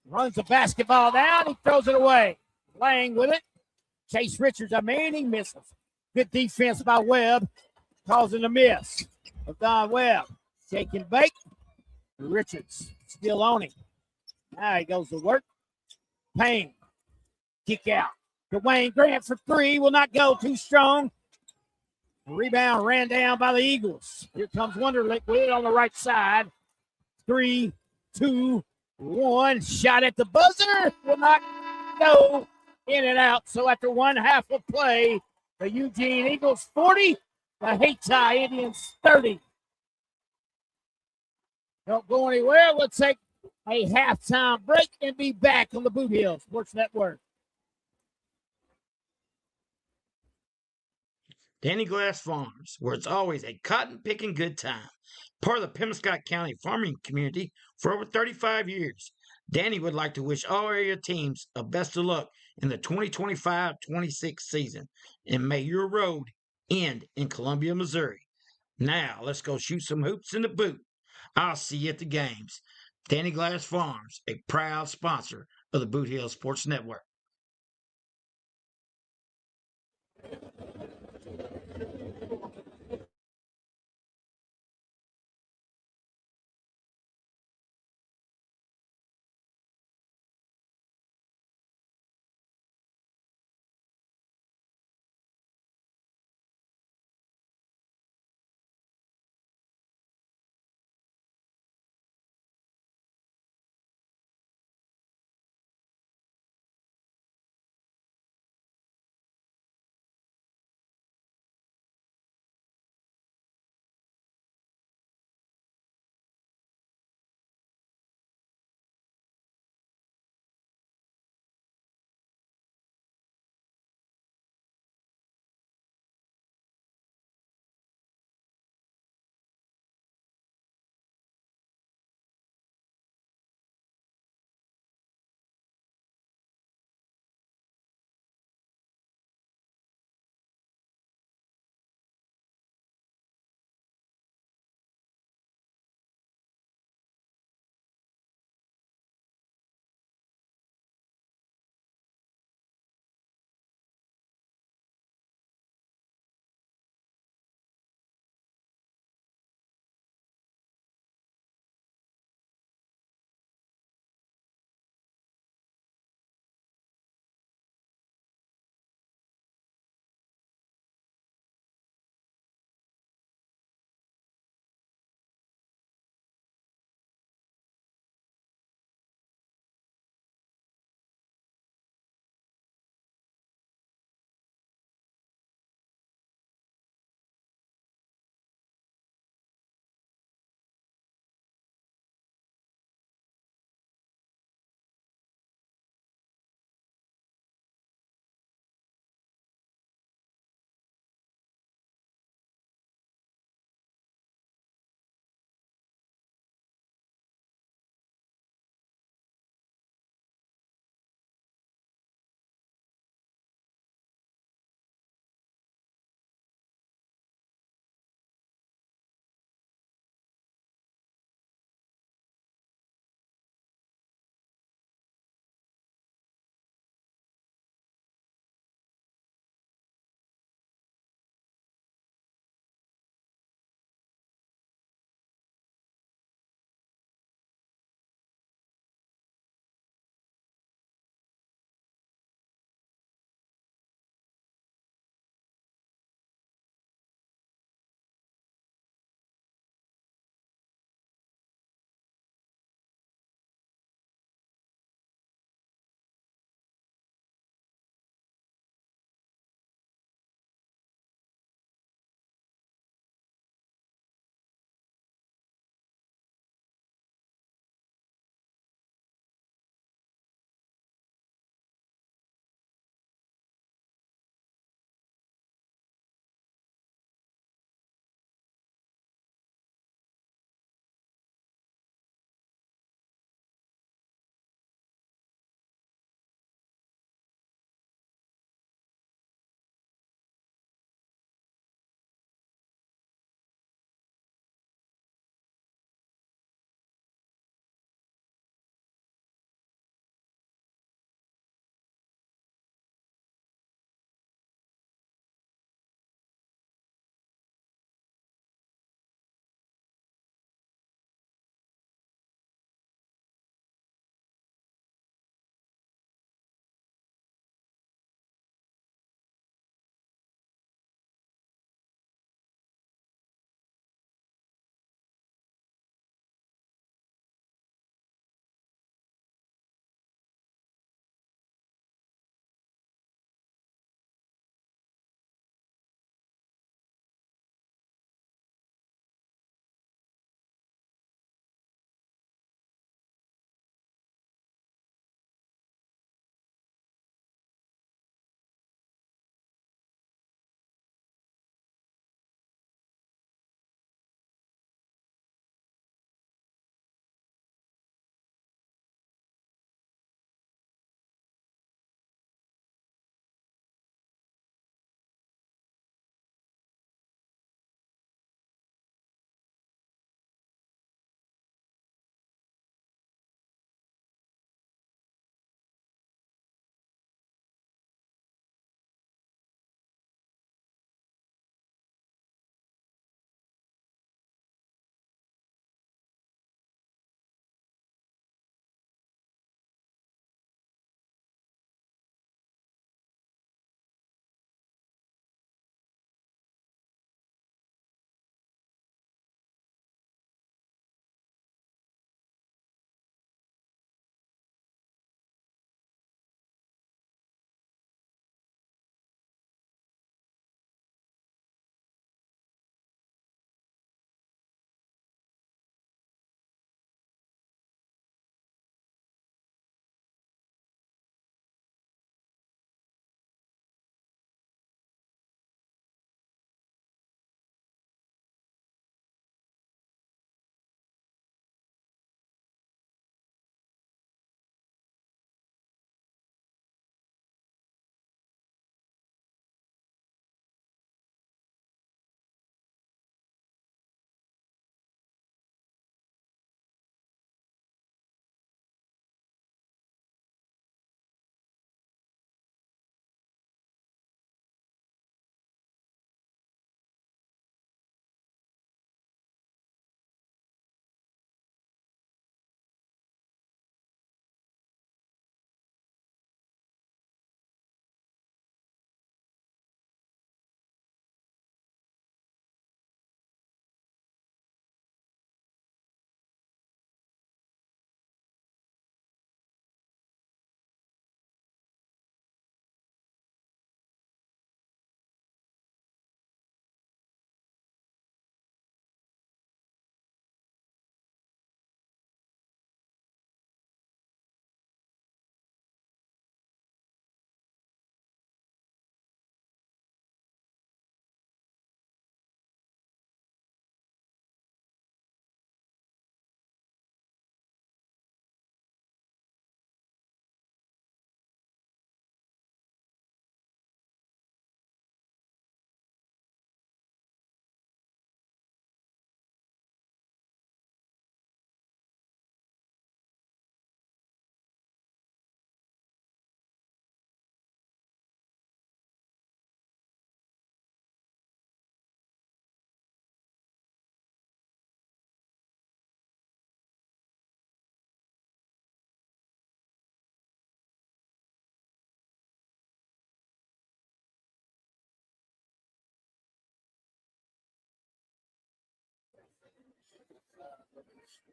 Runs the basketball down. He throws it away. Lang with it. Chase Richards, he misses. Good defense by Webb, causing a miss. LaDon Webb, shake and bake. Richards still on him. Now he goes to work. Payne, kick out. Dwayne Grant for 3, will not go, too strong. Rebound ran down by the Eagles. Here comes Wonderlick with it on the right side. 3, 2, 1. Shot at the buzzer. Will not go. In and out. So after 1 half of play, the Eugene Eagles 40, the Hayti Indians 30. Don't go anywhere. We'll take a halftime break and be back on the Boot Hill Sports Network. Danny Glass Farms, where it's always a cotton picking good time. Part of the Pembroke County farming community for over 35 years. Danny would like to wish all area teams a best of luck in the 2025-26 season, and may your road end in Columbia, Missouri. Now, let's go shoot some hoops in the boot. I'll see you at the games. Danny Glass Farms, a proud sponsor of the Boot Hill Sports Network.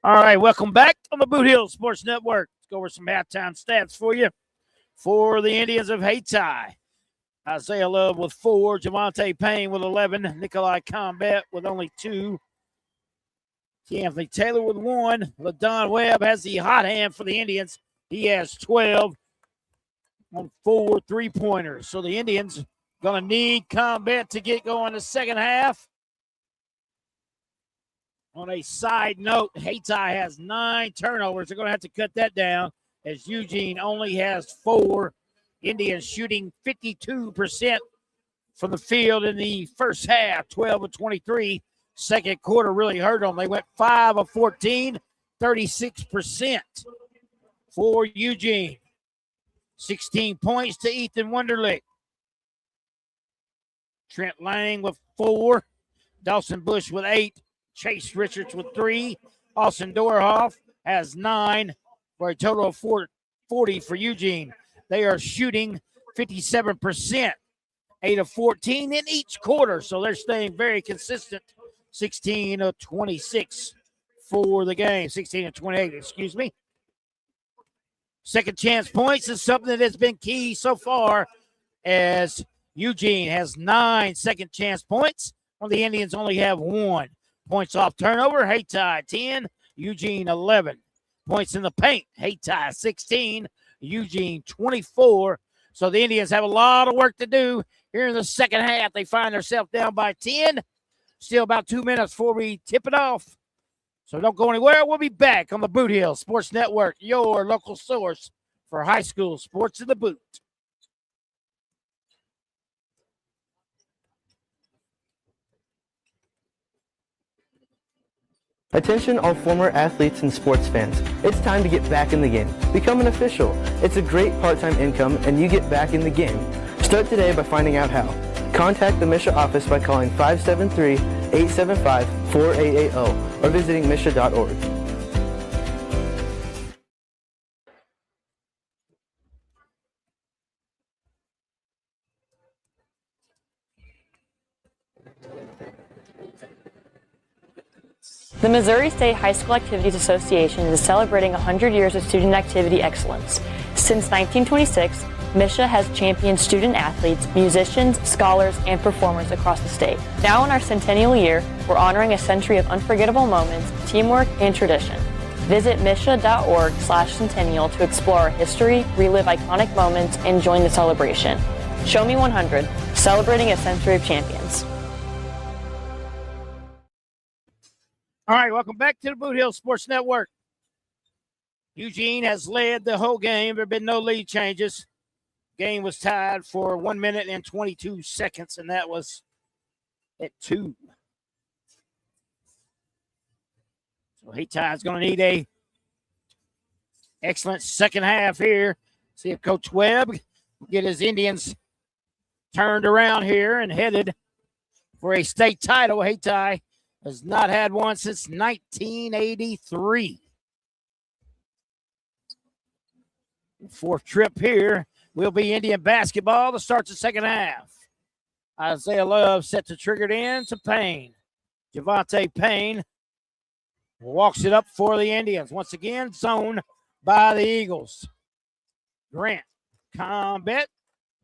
All right, welcome back on the Boot Hill Sports Network. Let's go over some halftime stats for you. For the Indians of Hayti, Isaiah Love with 4, Javante Payne with 11, Nikolai Combat with only 2, Anthony Taylor with 1, LaDon Webb has the hot hand for the Indians. He has 12 on 4 3-pointers. So the Indians going to need Combat to get going the second half. On a side note, Hayti has 9 turnovers. They're going to have to cut that down as Eugene only has 4. Indians shooting 52% from the field in the first half, 12 of 23. Second quarter really hurt them. They went 5 of 14, 36% for Eugene. 16 points to Ethan Wunderlich. Trent Lang with 4. Dawson Bush with 8. Chase Richards with 3. Austin Dorhoff has 9 for a total of 40 for Eugene. They are shooting 57%, 8 of 14 in each quarter. So they're staying very consistent. 16 of 26 for the game. 16 of 28, excuse me. Second chance points is something that has been key so far as Eugene has 9 second chance points, while the Indians only have 1. Points off turnover, Hayti 10, Eugene 11. Points in the paint, Hayti 16, Eugene 24. So the Indians have a lot of work to do here in the second half. They find themselves down by 10. Still about 2 minutes before we tip it off. So don't go anywhere. We'll be back on the Boot Hill Sports Network, your local source for high school sports in the boot. Attention all former athletes and sports fans. It's time to get back in the game. Become an official. It's a great part-time income and you get back in the game. Start today by finding out how. Contact the Mshsaa office by calling 573-875-4880 or visiting mshsaa.org. The Missouri State High School Activities Association is celebrating 100 years of student activity excellence. Since 1926, Mshsaa has championed student athletes, musicians, scholars, and performers across the state. Now in our centennial year, we're honoring a century of unforgettable moments, teamwork, and tradition. Visit mshsaa.org/centennial to explore our history, relive iconic moments, and join the celebration. Show Me 100, celebrating a century of champions. All right, welcome back to the Boot Hill Sports Network. Eugene has led the whole game. There have been no lead changes. Game was tied for 1 minute and 22 seconds, and that was at 2. So Hayti is going to need a excellent second half here. See if Coach Webb can get his Indians turned around here and headed for a state title. Hayti has not had one since 1983. Fourth trip here will be Indian basketball to start the second half. Isaiah Love set to trigger it in to Payne. Javante Payne walks it up for the Indians. Once again, zoned by the Eagles. Grant, Combat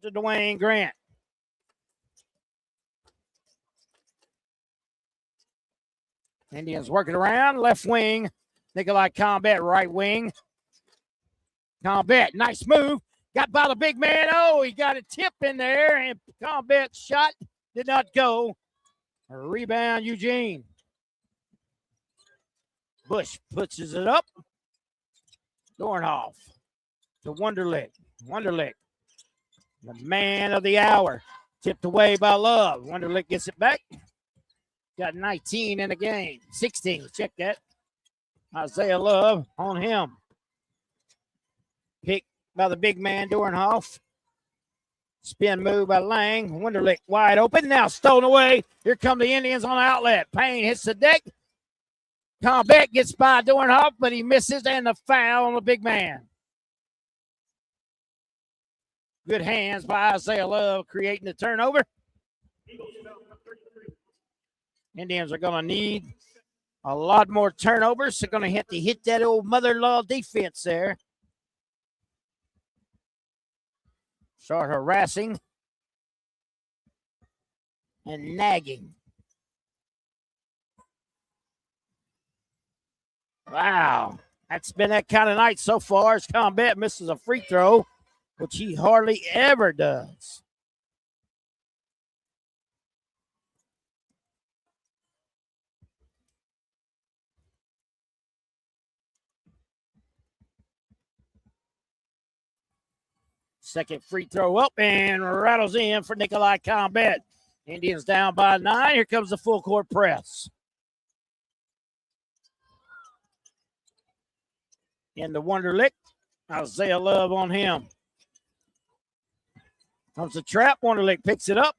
to Dwayne Grant. Indians working around, left wing. Nikolai Combat, right wing. Combat, nice move. Got by the big man. Oh, he got a tip in there, and Combat's shot did not go. A rebound, Eugene. Bush pushes it up. Dornhoff to Wunderlich. Wunderlich, the man of the hour. Tipped away by Love. Wunderlich gets it back. Got 19 in the game. 16. Check that. Isaiah Love on him. Pick by the big man, Dornhoff. Spin move by Lang. Wunderlich wide open. Now stolen away. Here come the Indians on the outlet. Payne hits the deck. Combat gets by Dornhoff, but he misses, and the foul on the big man. Good hands by Isaiah Love creating the turnover. Indians are going to need A lot more turnovers. So going to have to hit that old mother-in-law defense there. Start harassing and nagging. Wow. That's been that kind of night so far as Combat misses a free throw, which he hardly ever does. Second free throw up and rattles in for Nikolai Combat. Indians down by 9. Here comes the full court press. In the Wonderlick. Isaiah Love on him. Comes the trap. Wonderlick picks it up.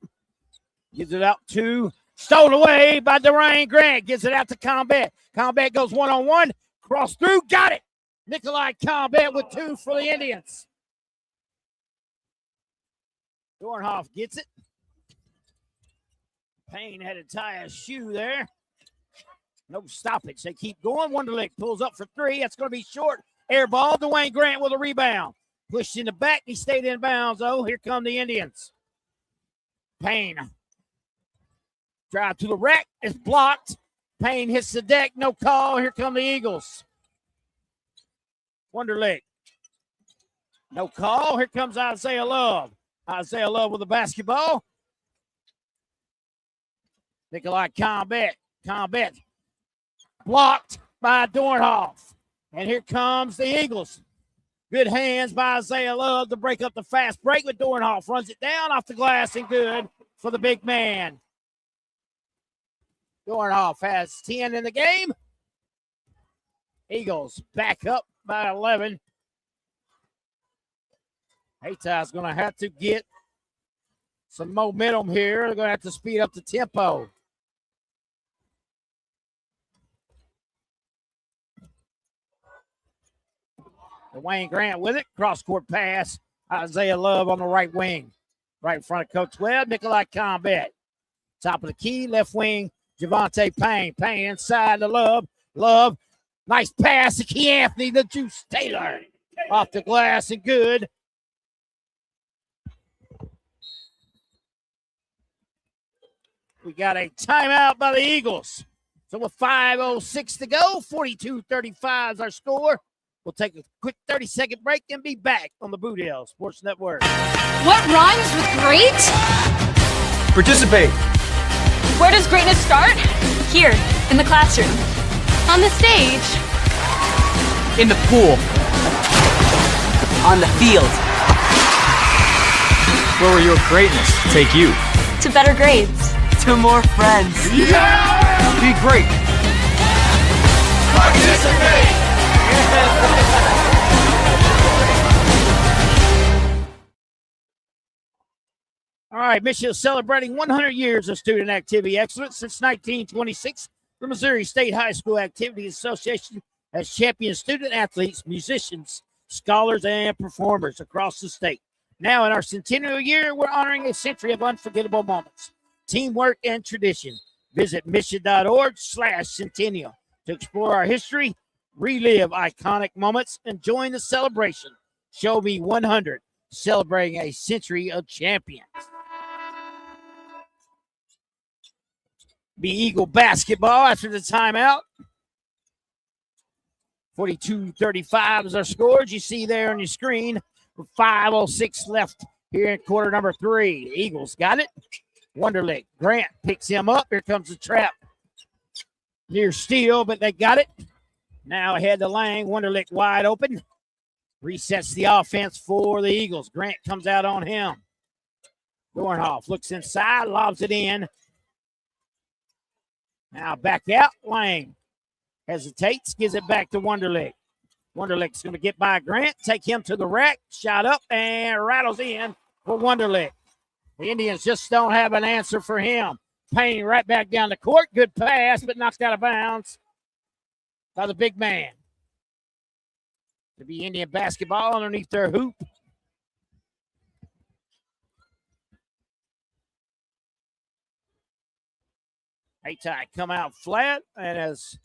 Gives it out to, stolen away by Dorian Grant. Gives it out to Combat. Combat goes one-on-one. Cross through. Got it. Nikolai Combat with 2 for the Indians. Dornhoff gets it. Payne had to tie a shoe there. No stoppage. They keep going. Wonderlick pulls up for 3. That's going to be short. Air ball. Dwayne Grant with a rebound. Pushed in the back. He stayed in bounds, though. Here come the Indians. Payne. Drive to the rack. It's blocked. Payne hits the deck. No call. Here come the Eagles. Wonderlick. No call. Here comes Isaiah Love. Isaiah Love with the basketball. Nikolai Combat. Combat. Blocked by Dornhoff. And here comes the Eagles. Good hands by Isaiah Love to break up the fast break, but Dornhoff runs it down off the glass and good for the big man. Dornhoff has 10 in the game. Eagles back up by 11. Hayti's going to have to get some momentum here. They're going to have to speed up the tempo. Dwayne Grant with it. Cross-court pass. Isaiah Love on the right wing. Right in front of Coach Webb. Nikolai Combat. Top of the key. Left wing. Javante Payne. Payne inside to Love. Love. Nice pass to Key Anthony. The Juice Taylor. Off the glass and good. We got a timeout by the Eagles. So with 5:06 to go, 42-35 is our score. We'll take a quick 30-second break and be back on the Boot Hill Sports Network. What rhymes with great? Participate. Where does greatness start? Here, in the classroom. On the stage. In the pool. On the field. Where will your greatness take you? To better grades. To more friends. Yeah! Be great. Participate. All right, Mshsaa is celebrating 100 years of student activity excellence. Since 1926, the Missouri State High School Activities Association has championed student athletes, musicians, scholars, and performers across the state. Now, in our centennial year, we're honoring a century of unforgettable moments, teamwork, and tradition. Visit Mshsaa.org/centennial to explore our history, relive iconic moments, and join the celebration. Show Me 100, celebrating a century of champions. Be Eagle basketball after the timeout. 42-35 is our scores. You see there on your screen. 5:06 left here in quarter number 3. The Eagles got it. Wonderlick. Grant picks him up. Here comes the trap. Near steal, but they got it. Now ahead to Lang. Wonderlick wide open. Resets the offense for the Eagles. Grant comes out on him. Dornhoff looks inside, lobs it in. Now back out. Lang hesitates, gives it back to Wonderlick. Wonderlick's going to get by Grant, take him to the rack, shot up, and rattles in for Wonderlick. The Indians just don't have an answer for him. Payne right back down the court. Good pass, but knocked out of bounds by the big man. To be Indian basketball underneath their hoop. Hayti come out flat, and as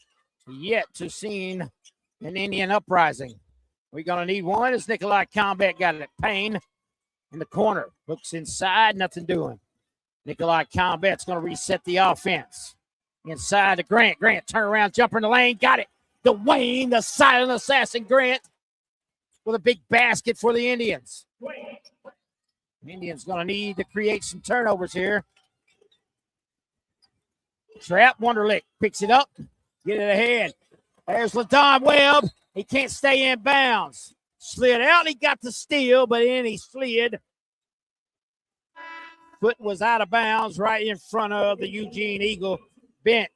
yet to seen an Indian uprising. We're going to need one as Nikolai Combat got it. Payne in the corner. Looks inside, nothing doing. Nikolai Combat's going to reset the offense. Inside to Grant. Grant, turn around, jumper in the lane. Got it. Dwayne, the silent assassin Grant, with a big basket for the Indians. The Indians going to need to create some turnovers here. Trap, Wonderlick picks it up. Get it ahead. There's LaDon Webb. He can't stay in bounds. Slid out. He got the steal, but then he slid. Foot was out of bounds right in front of the Eugene Eagle bench.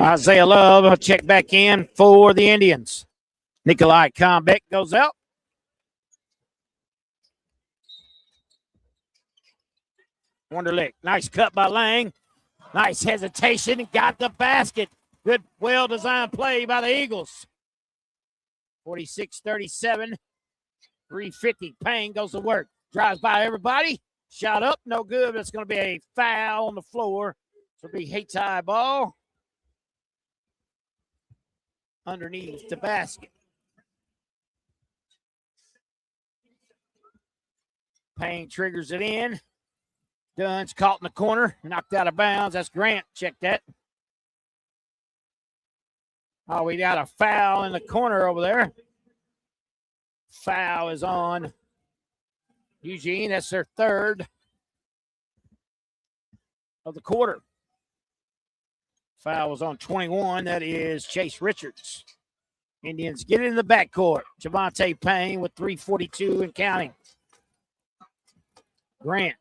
Isaiah Love will check back in for the Indians. Nikolai Combeck goes out. Wonderlick, nice cut by Lang. Nice hesitation, got the basket. Good, well-designed play by the Eagles. 46-37, 3:50. Payne goes to work. Drives by everybody. Shot up, no good. It's going to be a foul on the floor. It'll be Hayti ball underneath the basket. Payne triggers it in. Dunn's caught in the corner, knocked out of bounds. That's Grant. Check that. Oh, we got a foul in the corner over there. Foul is on Eugene. That's their third of the quarter. Foul was on 21. That is Chase Richards. Indians get in the backcourt. Javante Payne with 3:42 and counting. Grant.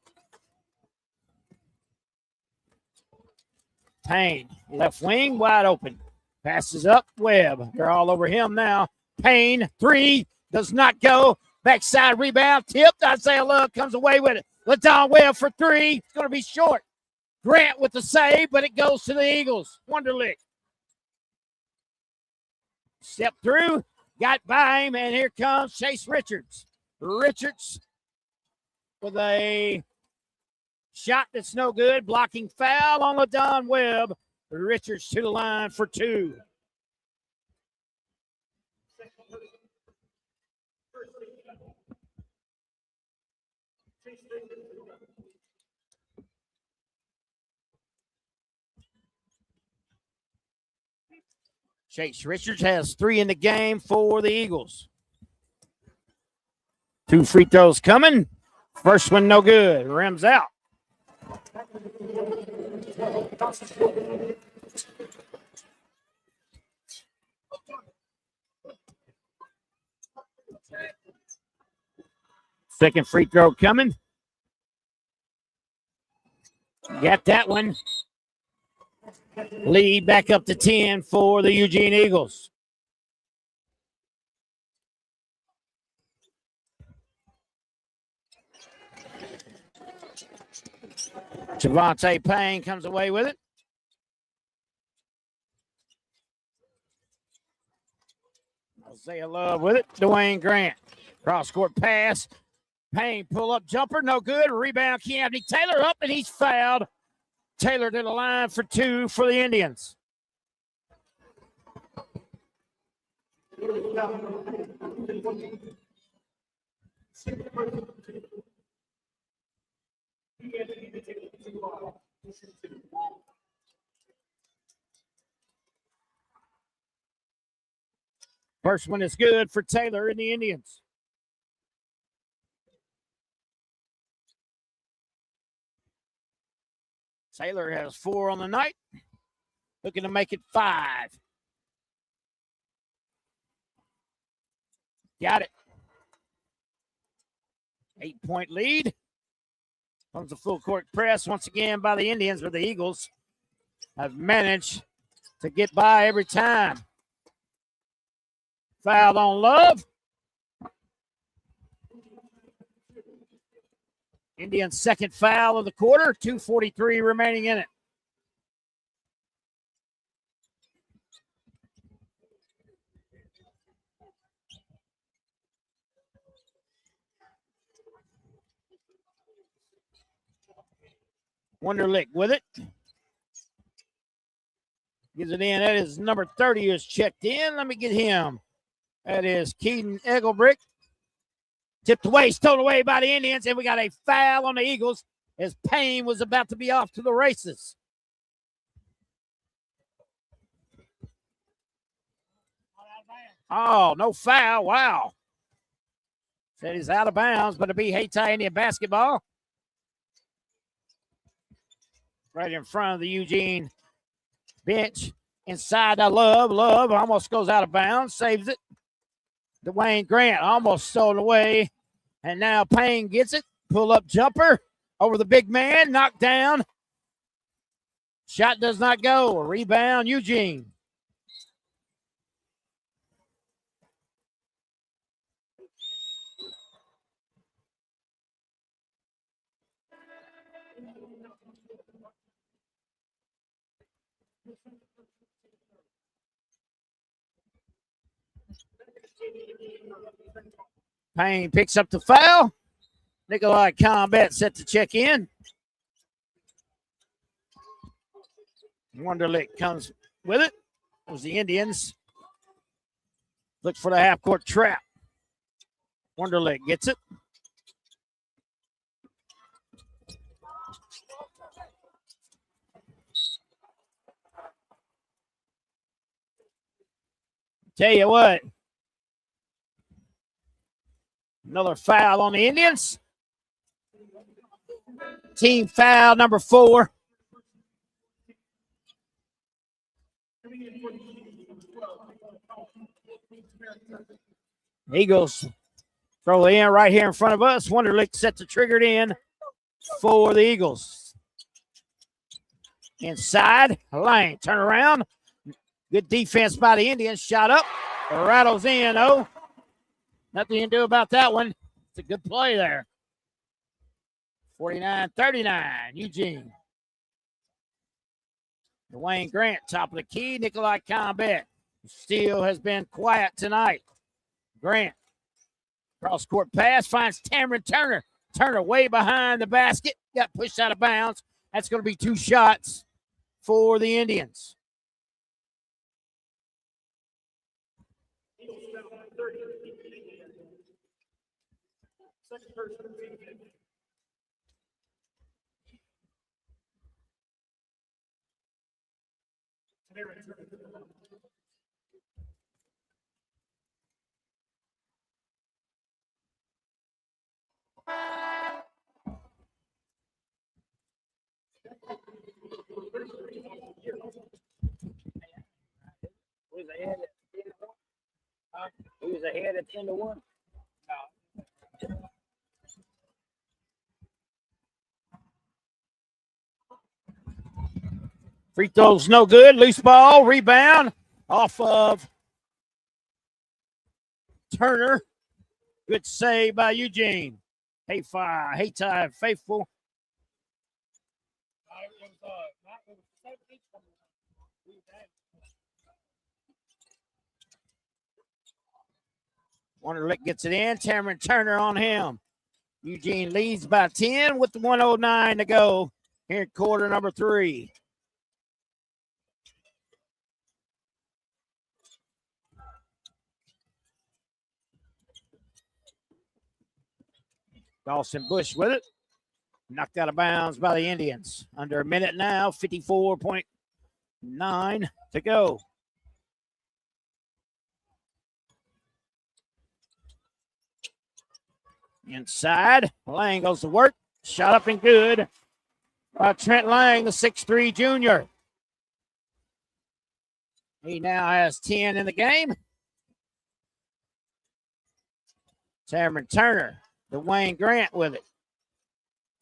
Payne, left wing, wide open. Passes up, Webb. They're all over him now. Payne, three, does not go. Backside rebound, tipped. Isaiah Love comes away with it. LaDon Webb for three. It's going to be short. Grant with the save, but it goes to the Eagles. Wonderlick. Step through, got by him, and here comes Chase Richards. Richards with a shot that's no good. Blocking foul on LaDon Webb. Richards to the line for two. Chase Richards has three in the game for the Eagles. Two free throws coming. First one no good. Rims out. Second free throw coming. Got that one. Lead back up to 10 for the Eugene Eagles. Javante Payne comes away with it. Isaiah Love with it. Dwayne Grant. Cross-court pass. Payne pull-up jumper. No good. Rebound. Keavney Taylor up, and he's fouled. Taylor to the line for two for the Indians. First one is good for Taylor and the Indians. Taylor has 4 on the night. Looking to make it 5. Got it. 8-point lead. Comes a full court press once again by the Indians, but the Eagles have managed to get by every time. Fouled on Love. Indians' second foul of the quarter. 2:43 remaining in it. Wonderlick with it. Gives it in. That is number 30 is checked in. Let me get him. That is Keaton Egglebrick. Tipped away, stolen away by the Indians, and we got a foul on the Eagles as Payne was about to be off to the races. Oh, no foul. Wow. Said he's out of bounds, but it'll be Hayti Indian basketball. Right in front of the Eugene bench. Inside, Love almost goes out of bounds, saves it. Dwayne Grant almost stole it away. And now Payne gets it. Pull up jumper over the big man, knocked down. Shot does not go. A rebound, Eugene. Payne picks up the foul. Nikolai Combat set to check in. Wonderlick comes with it. It was the Indians. Look for the half-court trap. Wonderlick gets it. Tell you what. Another foul on the Indians. Team foul number 4. Eagles throw it in right here in front of us. Wonderlick set to trigger it in for the Eagles. Inside, Lane, turn around. Good defense by the Indians. Shot up, rattles in, oh. Nothing you can do about that one. It's a good play there. 49-39, Eugene. Dwayne Grant, top of the key. Nikolai Combat. Steele has been quiet tonight. Grant. Cross-court pass. Finds Cameron Turner. Turner way behind the basket. Got pushed out of bounds. That's going to be 2 shots for the Indians. Second person. He was ahead at the end of one. Free throw's no good. Loose ball. Rebound off of Turner. Good save by Eugene. Hayti faithful. Wonderlick gets it in. Cameron Turner on him. Eugene leads by 10 with the 1:09 to go here in quarter number 3. Dawson Bush with it. Knocked out of bounds by the Indians. Under a minute now, 54.9 to go. Inside, Lang goes to work. Shot up and good by Trent Lang, the 6'3 junior. He now has 10 in the game. Cameron Turner, Dwayne Grant with it.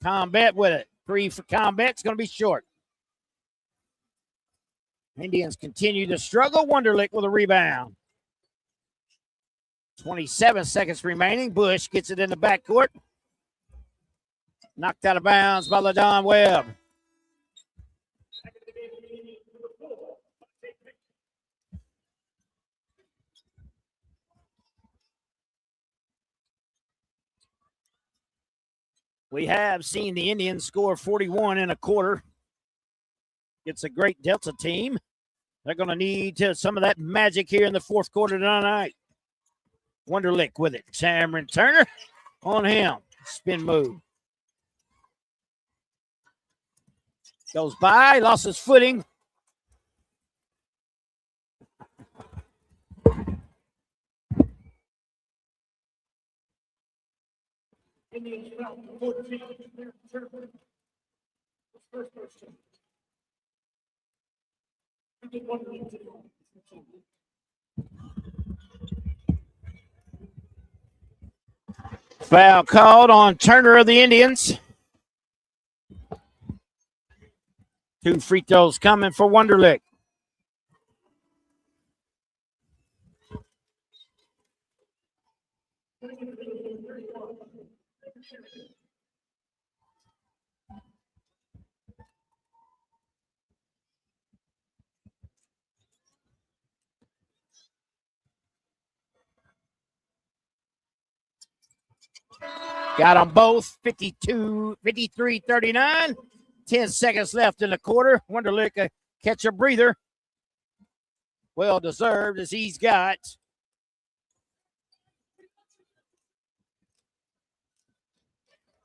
Combat with it. 3 for Combat. It's going to be short. Indians continue to struggle. Wonderlick with a rebound. 27 seconds remaining. Bush gets it in the backcourt. Knocked out of bounds by LaDon Webb. We have seen the Indians score 41 in a quarter. It's a great Delta team. They're going to need some of that magic here in the fourth quarter tonight. Wonderlick with it. Cameron Turner on him. Spin move. Goes by, lost his footing. Indians foul 14. First person. Foul called on Turner of the Indians. 2 free throws coming for Wonderlick. Got them both, 53-39. 10 seconds left in the quarter. Wonderlick catch a breather. Well deserved as he's got.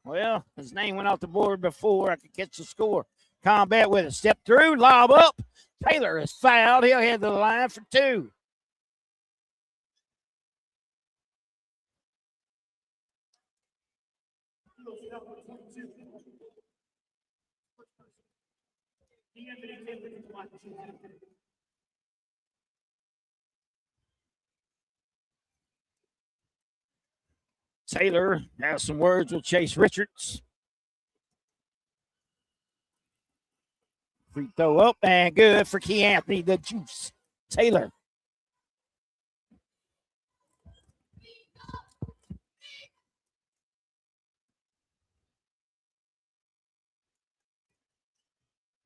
Well, his name went off the board before I could catch the score. Combat with it. Step through, lob up. Taylor is fouled. He'll head to the line for 2. Taylor has some words with Chase Richards. Free throw up and good for Key Anthony, the juice. Taylor.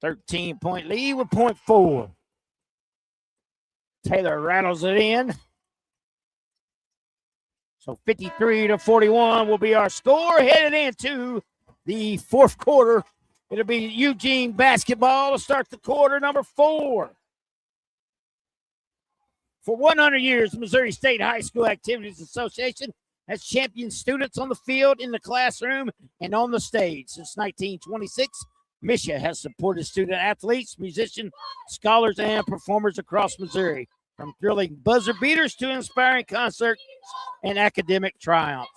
.13 lead with .4. Taylor rattles it in. So 53-41 will be our score. Headed into the fourth quarter. It'll be Eugene basketball to start the quarter number 4. For 100 years, the Missouri State High School Activities Association has championed students on the field, in the classroom, and on the stage. Since 1926, Mshsaa has supported student athletes, musicians, scholars, and performers across Missouri, from thrilling buzzer beaters to inspiring concerts and academic triumphs.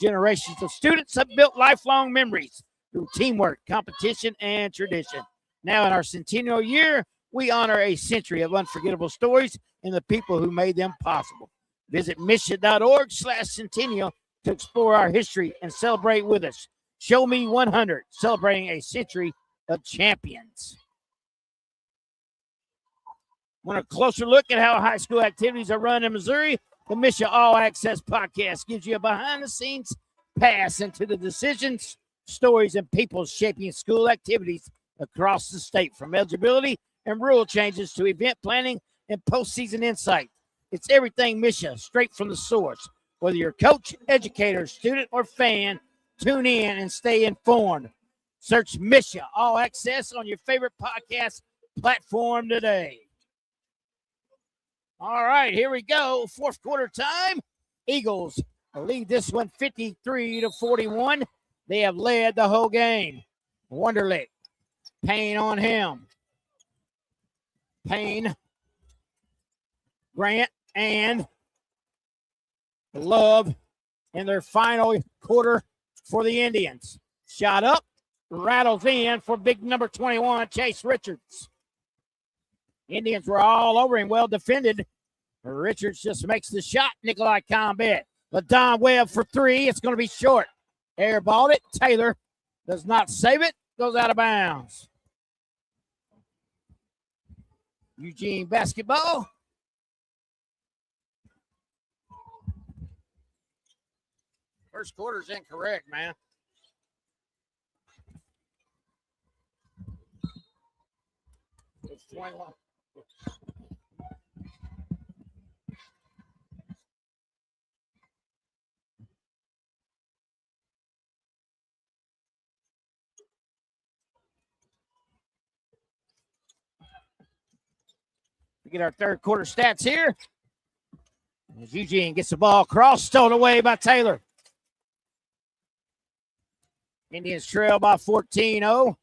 Generations of students have built lifelong memories through teamwork, competition, and tradition. Now, in our centennial year, we honor a century of unforgettable stories and the people who made them possible. Visit Mshsaa.org/centennial to explore our history and celebrate with us. Show Me 100, celebrating a century of champions. Want a closer look at how high school activities are run in Missouri? The Mshsaa All Access Podcast gives you a behind-the-scenes pass into the decisions, stories, and people shaping school activities across the state, from eligibility and rule changes to event planning and postseason insight. It's everything Mshsaa, straight from the source. Whether you're a coach, educator, student, or fan, tune in and stay informed. Search Mshsaa All Access on your favorite podcast platform today. All right, here we go. Fourth quarter time. Eagles lead this one 53-41. They have led the whole game. Wonderlick. Payne on him. Payne, Grant, and Love in their final quarter for the Indians. Shot up, rattles in for big number 21, Chase Richards. Indians were all over him, well defended. Richards just makes the shot. Nikolai Combat. LaDon Webb for 3. It's going to be short. Airballed it. Taylor does not save it. Goes out of bounds. Eugene basketball. First quarter's incorrect, man. It's 21. We get our third quarter stats here. As Eugene gets the ball crossed, stolen away by Taylor. Indians trail by 14-0.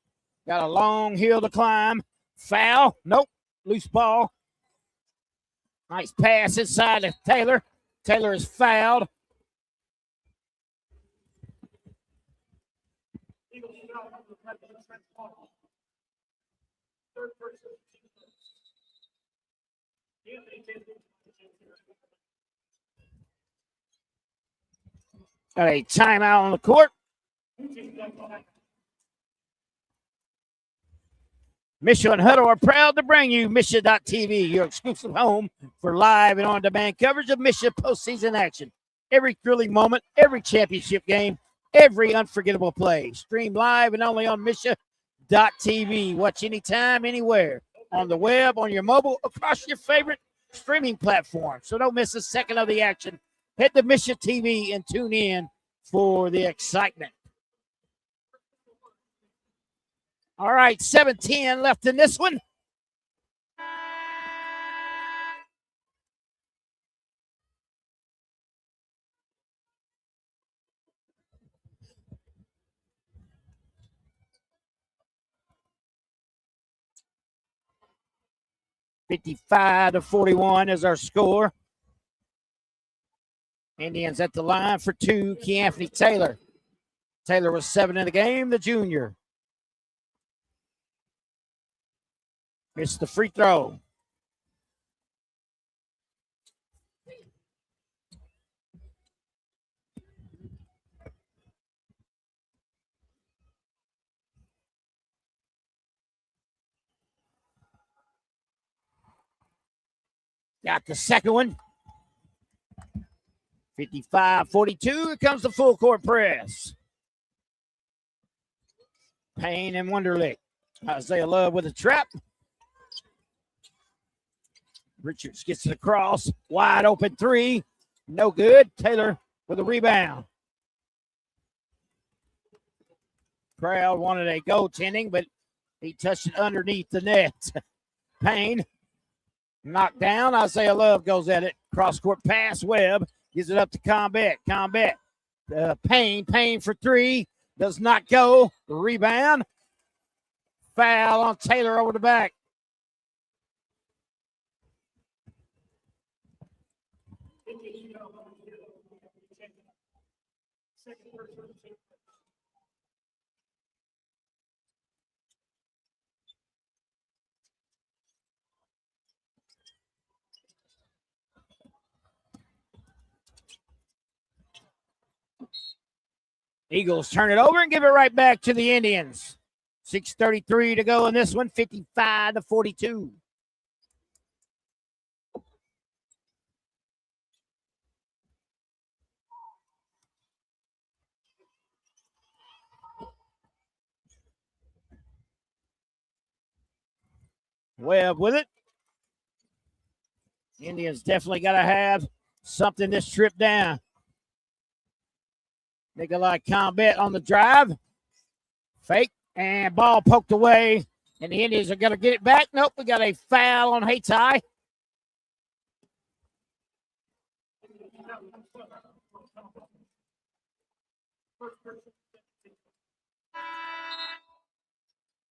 Got a long hill to climb. Foul. Nope. Loose ball. Nice pass inside to Taylor. Taylor is fouled. Got a timeout on the court. Mshsaa and Huddle are proud to bring you Mshsaa.tv, your exclusive home for live and on-demand coverage of Mshsaa postseason action. Every thrilling moment, every championship game, every unforgettable play. Stream live and only on Mshsaa.tv. Watch anytime, anywhere, on the web, on your mobile, across your favorite streaming platform. So don't miss a second of the action. Head to Mshsaa TV and tune in for the excitement. All right, 7-10 left in this one. (55-41) is our score. Indians at the line for two. Keanthony Taylor. Taylor was 7 in the game, the junior. Missed the free throw. Got the second one. 55-42. Here comes the full court press. Payne and Wonderlick. Isaiah Love with a trap. Richards gets it across. Wide open three. No good. Taylor with a rebound. Crowd wanted a goaltending, but he touched it underneath the net. Payne knocked down. Isaiah Love goes at it. Cross-court pass. Webb gives it up to Combat. Combat. Payne for three. Does not go. The rebound. Foul on Taylor over the back. Eagles turn it over and give it right back to the Indians. 6:33 to go in this one, 55-42. Webb with it. Indians definitely got to have something this trip down. Nikolai Combat on the drive. Fake. And ball poked away. And the Indians are going to get it back. Nope, we got a foul on Hayti.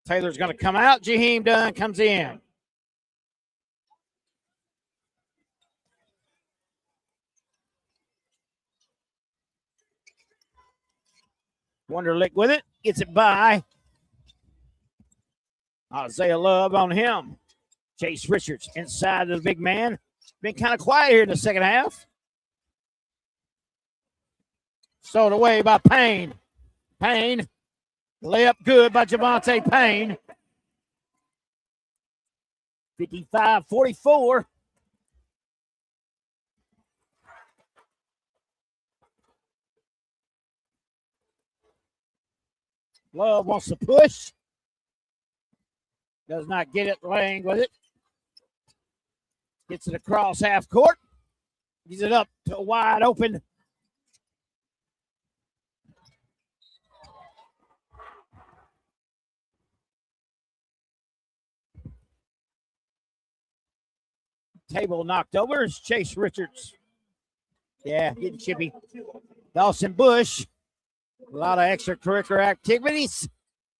Taylor's going to come out. Jaheim Dunn comes in. Wonderlick with it. Gets it by Isaiah Love on him. Chase Richards inside of the big man. Been kind of quiet here in the second half. Stolen away by Payne. Payne. Layup good by Javante Payne. 55-44. Love wants to push. Does not get it. Lang with it. Gets it across half court. Gives it up to wide open. Table knocked over is Chase Richards. Yeah, getting chippy. Dawson Bush. A lot of extracurricular activities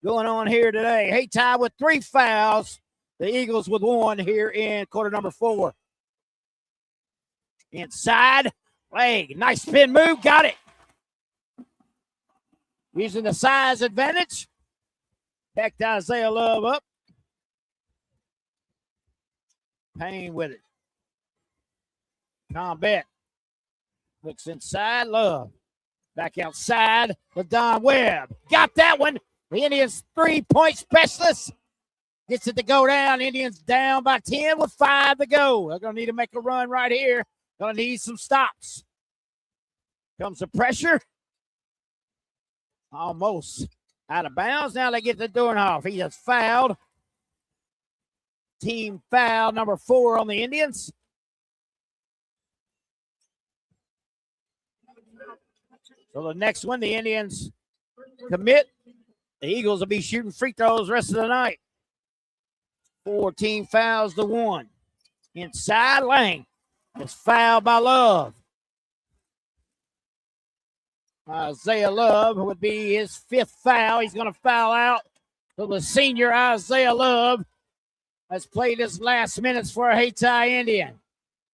going on here today. Hayti with 3 fouls. The Eagles with 1 here in quarter number 4. Inside. Leg. Nice spin move. Got it. Using the size advantage. Back to Isaiah Love up. Payne with it. Combat. Looks inside. Love. Back outside. LaDon Webb. Got that one. The Indians 3-point specialist. Gets it to go down. Indians down by 10 with 5 to go. They're going to need to make a run right here. Going to need some stops. Comes the pressure. Almost out of bounds. Now they get to Dornhoff. He just fouled. Team foul number 4 on the Indians. So the next one, the Indians commit. The Eagles will be shooting free throws the rest of the night. 14 fouls to 1. Inside Lang. It's fouled by Love. Isaiah Love would be his 5th foul. He's going to foul out. So the senior Isaiah Love has played his last minutes for a Hayti Indian.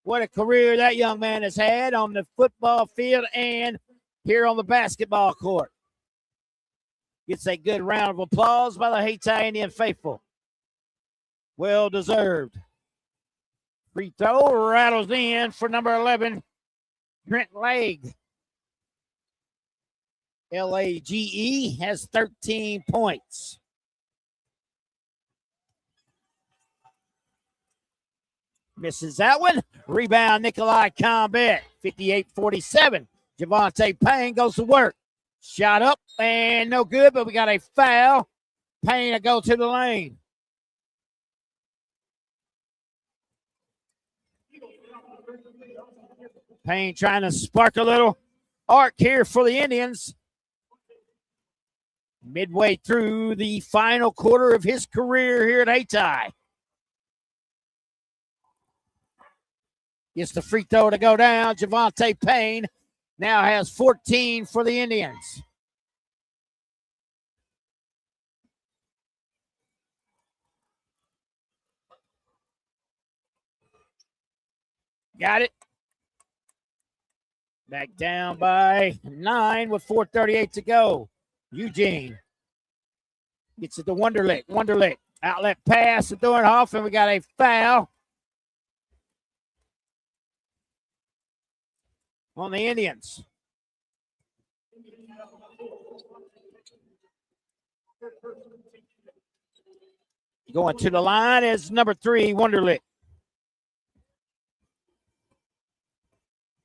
What a career that young man has had on the football field and here on the basketball court. Gets a good round of applause by the Hayti Indian faithful. Well deserved. Free throw rattles in for number 11, Trent Lage. Lage has 13 points. Misses that one. Rebound, Nikolai Combat. 58-47. Javante Payne goes to work. Shot up and no good, but we got a foul. Payne to go to the lane. Payne trying to spark a little arc here for the Indians. Midway through the final quarter of his career here at Hayti. Gets the free throw to go down. Javante Payne now has 14 for the Indians. Got it. Back down by 9 with 4:38 to go. Eugene gets it to Wonderlick. Wonderlick. Outlet pass to Dornhoff, and we got a foul on the Indians. Going to the line is number 3, Wonderlick.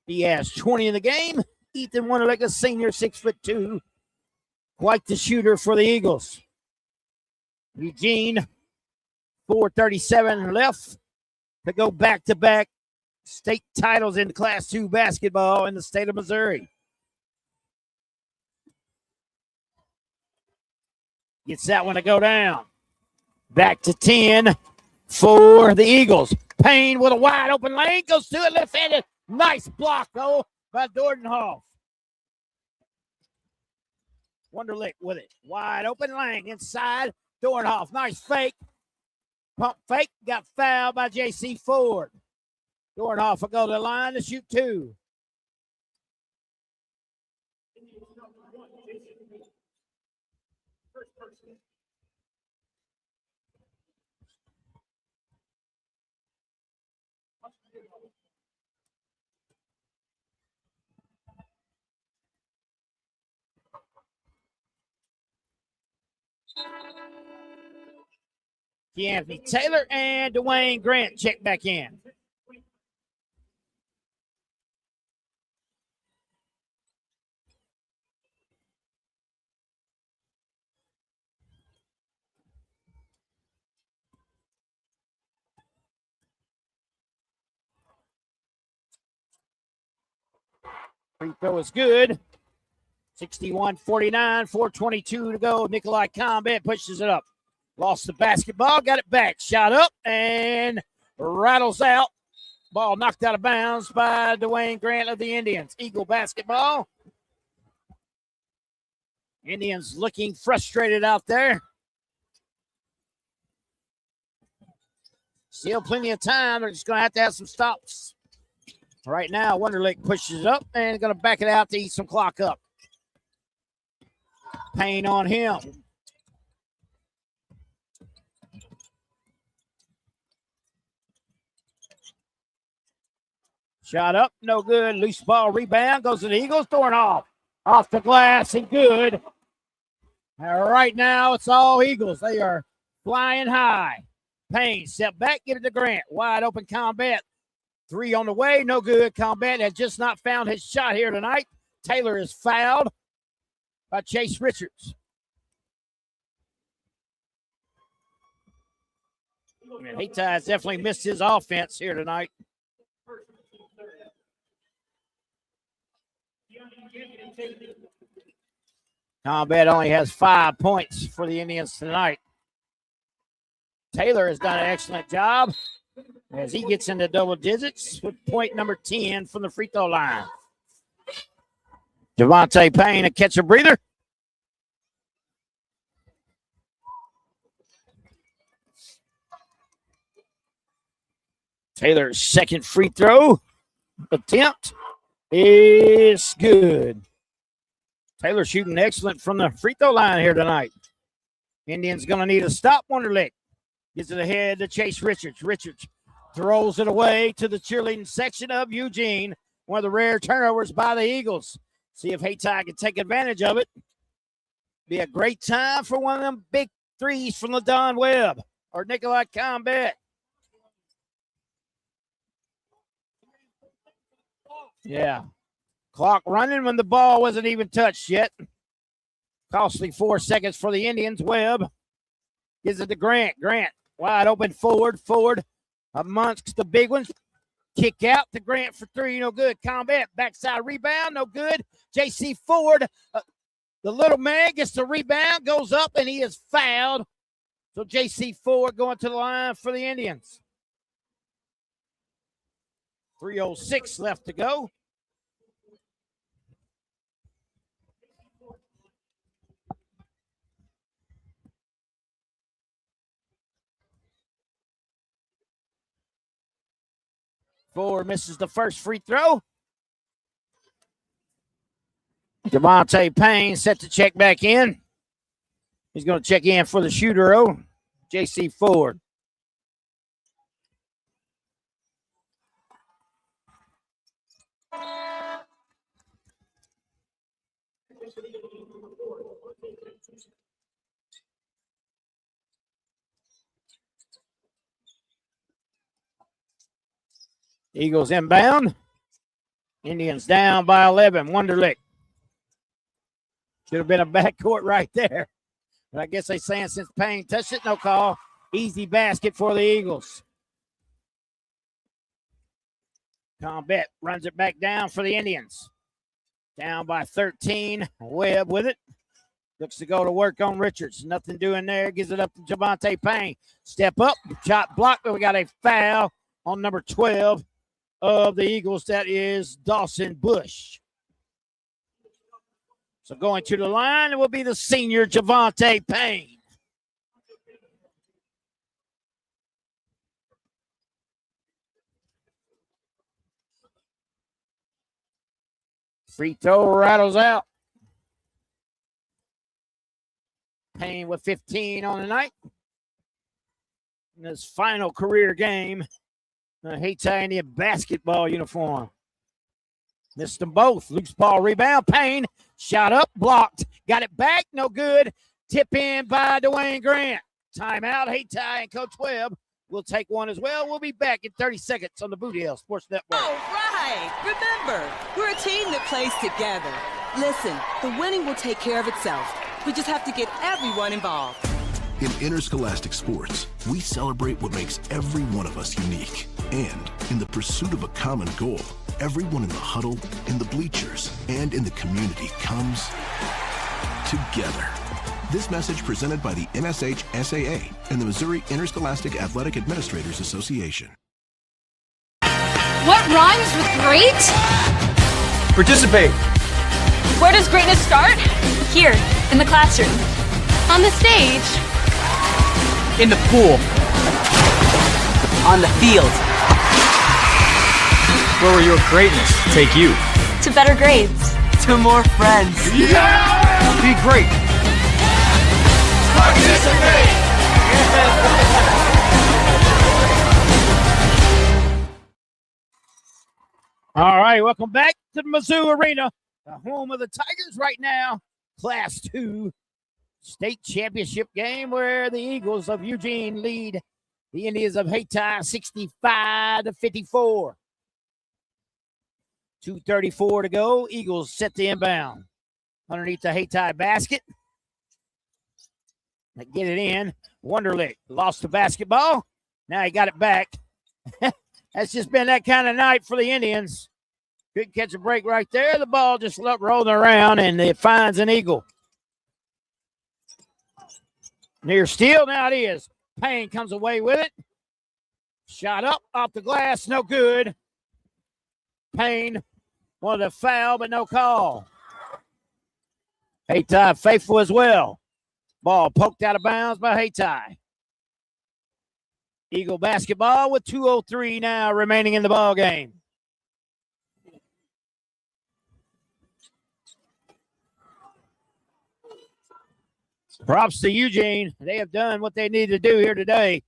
He has 20 in the game. Ethan Wonderlick, a senior, 6'2". Quite the shooter for the Eagles. Eugene, 4:37 left to go back-to-back state titles in Class 2 basketball in the state of Missouri. Gets that one to go down. Back to 10 for the Eagles. Payne with a wide open lane. Goes to it left-handed. Nice block, though, by Dornhoff. Wonderlick with it. Wide open lane inside. Dornhoff. Nice fake. Pump fake. Got fouled by J.C. Ford. Dornhoff will go to the line to shoot 2. Anthony Taylor and Dwayne Grant check back in. Free throw is good. 61-49, 4:22 to go. Nikolai Combat pushes it up. Lost the basketball, got it back. Shot up and rattles out. Ball knocked out of bounds by Dwayne Grant of the Indians. Eagle basketball. Indians looking frustrated out there. Still plenty of time. They're just going to have some stops. Right now, Wonderlick pushes it up and going to back it out to eat some clock up. Payne on him. Shot up, no good. Loose ball rebound. Goes to the Eagles. Throwing off the glass and good. Right now, it's all Eagles. They are flying high. Payne, step back, give it to Grant. Wide open Combat. 3 on the way, no good. Combat has just not found his shot here tonight. Taylor is fouled by Chase Richards. Hayti has definitely missed his offense here tonight. Combat only has 5 points for the Indians tonight. Taylor has done an excellent job as he gets into double digits with point number 10 from the free throw line. Javante Payne, a catch a breather. Taylor's second free throw attempt is good. Taylor shooting excellent from the free throw line here tonight. Indians going to need a stop. Wonderlick gets it ahead to Chase Richards. Richards throws it away to the cheerleading section of Eugene. One of the rare turnovers by the Eagles. See if Hayti can take advantage of it. Be a great time for one of them big threes from LaDon Webb or Nikolai Combat. Yeah. Clock running when the ball wasn't even touched yet. Costly 4 seconds for the Indians. Webb gives it to Grant. Grant wide open forward amongst the big ones. Kick out to Grant for 3. No good. Combat backside rebound. No good. J.C. Ford, the little man, gets the rebound, goes up, and he is fouled. So J.C. Ford going to the line for the Indians. 3:06 left to go. Ford misses the first free throw. Javante Payne set to check back in. He's going to check in for the shooter, J.C. Ford. Eagles inbound. Indians down by 11. Wonderlick. Should have been a backcourt right there. But I guess they're saying since Payne touched it, no call. Easy basket for the Eagles. Combat runs it back down for the Indians. Down by 13. Webb with it. Looks to go to work on Richards. Nothing doing there. Gives it up to Javante Payne. Step up. Shot blocked, but we got a foul on number 12 of the Eagles. That is Dawson Bush. So going to the line, it will be the senior Javante Payne. Free throw rattles out. Payne with 15 on the night. In his final career game, the Hayti Indian basketball uniform. Missed them both. Loose ball rebound. Payne shot up, blocked. Got it back, no good. Tip in by Dwayne Grant. Timeout. Hayti and Coach Webb will take one as well. We'll be back in 30 seconds on the Boot Hill Sports Network. All right. Remember, we're a team that plays together. Listen, the winning will take care of itself. We just have to get everyone involved. In interscholastic sports, we celebrate what makes every one of us unique. And in the pursuit of a common goal, everyone in the huddle, in the bleachers, and in the community comes together. This message presented by the MSH-SAA and the Missouri Interscholastic Athletic Administrators Association. What rhymes with great? Participate. Where does greatness start? Here, in the classroom. On the stage. In the pool. On the field. Where will your greatness take you? To better grades. To more friends. Be great. All right, welcome back to the Mshsaa Arena, the home of the Tigers right now. Class 2 state championship game where the Eagles of Eugene lead the Indians of Hayti 65-54. 2:34 to go. Eagles set to inbound. Underneath the Hayti basket. They get it in. Wonderlick lost the basketball. Now he got it back. That's just been that kind of night for the Indians. Good catch a break right there. The ball just rolling around, and it finds an Eagle. Near steal. Now it is. Payne comes away with it. Shot up off the glass. No good. Payne wanted a foul, but no call. Hayti faithful as well. Ball poked out of bounds by Hayti. Eagle basketball with 2:03 now remaining in the ball game. Props to Eugene. They have done what they need to do here today.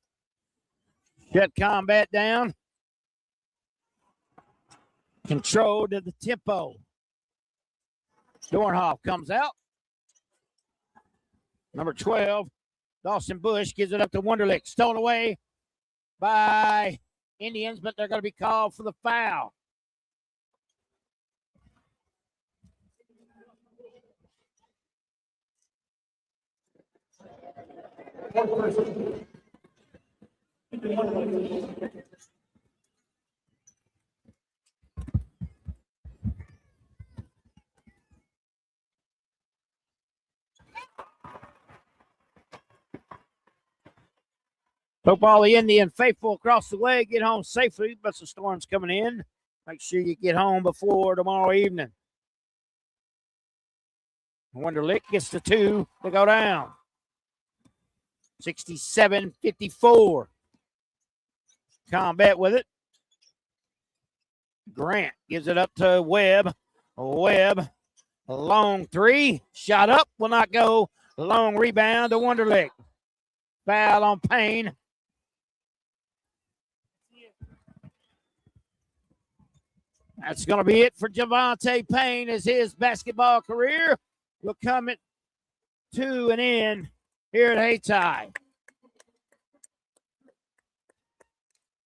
Shut combat down. Controlled the tempo. Dornhoff comes out. Number 12, Dawson Bush gives it up to Wonderlick. Stolen away by Indians, but they're going to be called for the foul. Hope all the Indian faithful across the way get home safely, but the storm's coming in. Make sure you get home before tomorrow evening. Wonderlick gets the 2 to go down. 67-54. Combat with it. Grant gives it up to Webb. Webb, a long 3. Shot up, will not go. Long rebound to Wonderlick. Foul on Payne. That's going to be it for Javante Payne as his basketball career will come to an end here at Hayti.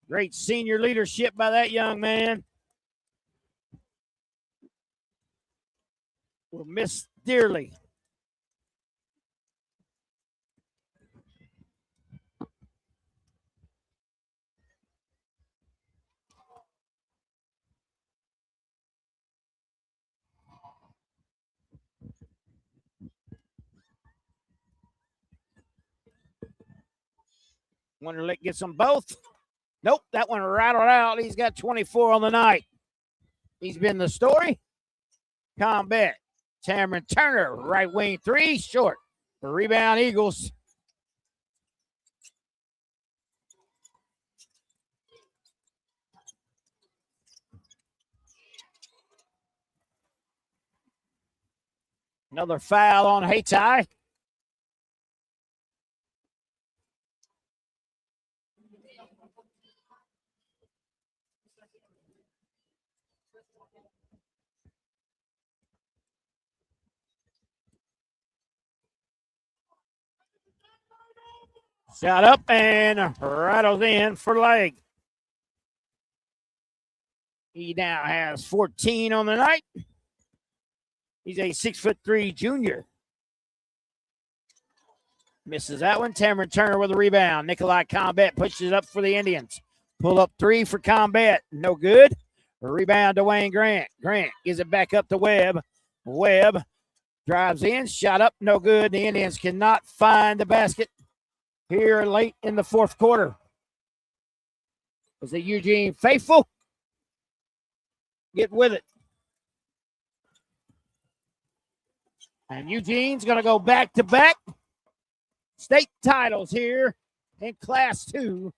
Great senior leadership by that young man. Will miss dearly. Wonderlick gets them both. Nope, that one rattled out. He's got 24 on the night. He's been the story. Combat. Cameron Turner, right wing 3, short. The rebound, Eagles. Another foul on Hayti. Shot up and rattles in for leg. He now has 14 on the night. He's a 6'3" junior. Misses that one. Cameron Turner with a rebound. Nikolai Combat pushes it up for the Indians. Pull up 3 for Combat. No good. A rebound to Wayne Grant. Grant gives it back up to Webb. Webb drives in. Shot up. No good. The Indians cannot find the basket here late in the fourth quarter. Was it Eugene faithful? get with it. And Eugene's going to go back-to-back state titles here in Class 2.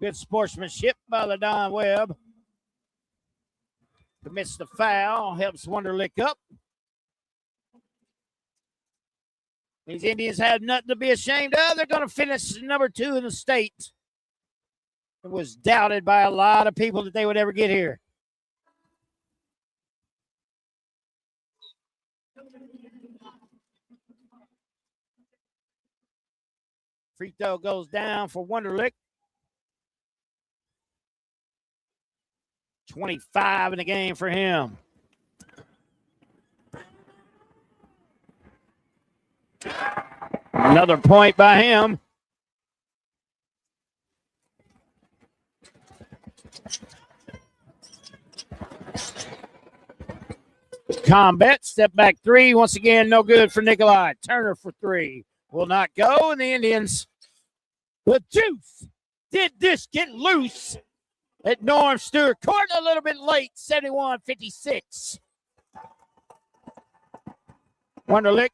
Good sportsmanship by LaDon Webb. Commits the foul, helps Wonderlick up. These Indians have nothing to be ashamed of. They're going to finish number 2 in the state. It was doubted by a lot of people that they would ever get here. Free throw goes down for Wonderlick. 25 in the game for him. Another point by him. Combat, step back 3. Once again, no good for Nikolai. Turner for 3. Will not go, and the Indians with juice. Did this get loose at Norm Stewart Court a little bit late, 71-56. Wonderlick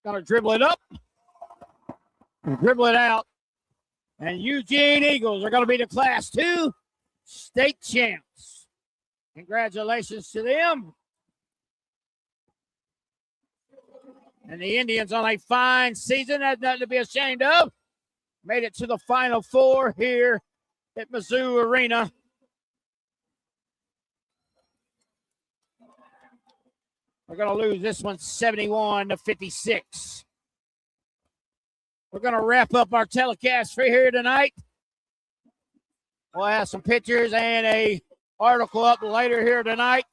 going to dribble it up, dribble it out, and Eugene Eagles are going to be the Class 2 state champs. Congratulations to them. And the Indians on a fine season, has nothing to be ashamed of. Made it to the Final Four here at Mizzou Arena. We're going to lose this one 71-56. We're going to wrap up our telecast for here tonight. We'll have some pictures and a article up later here tonight.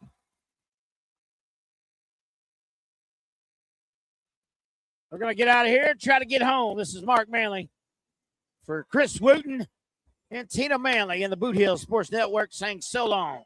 We're going to get out of here and try to get home. This is Mark Manley for Chris Wooten and Tina Manley in the Boot Hill Sports Network saying so long.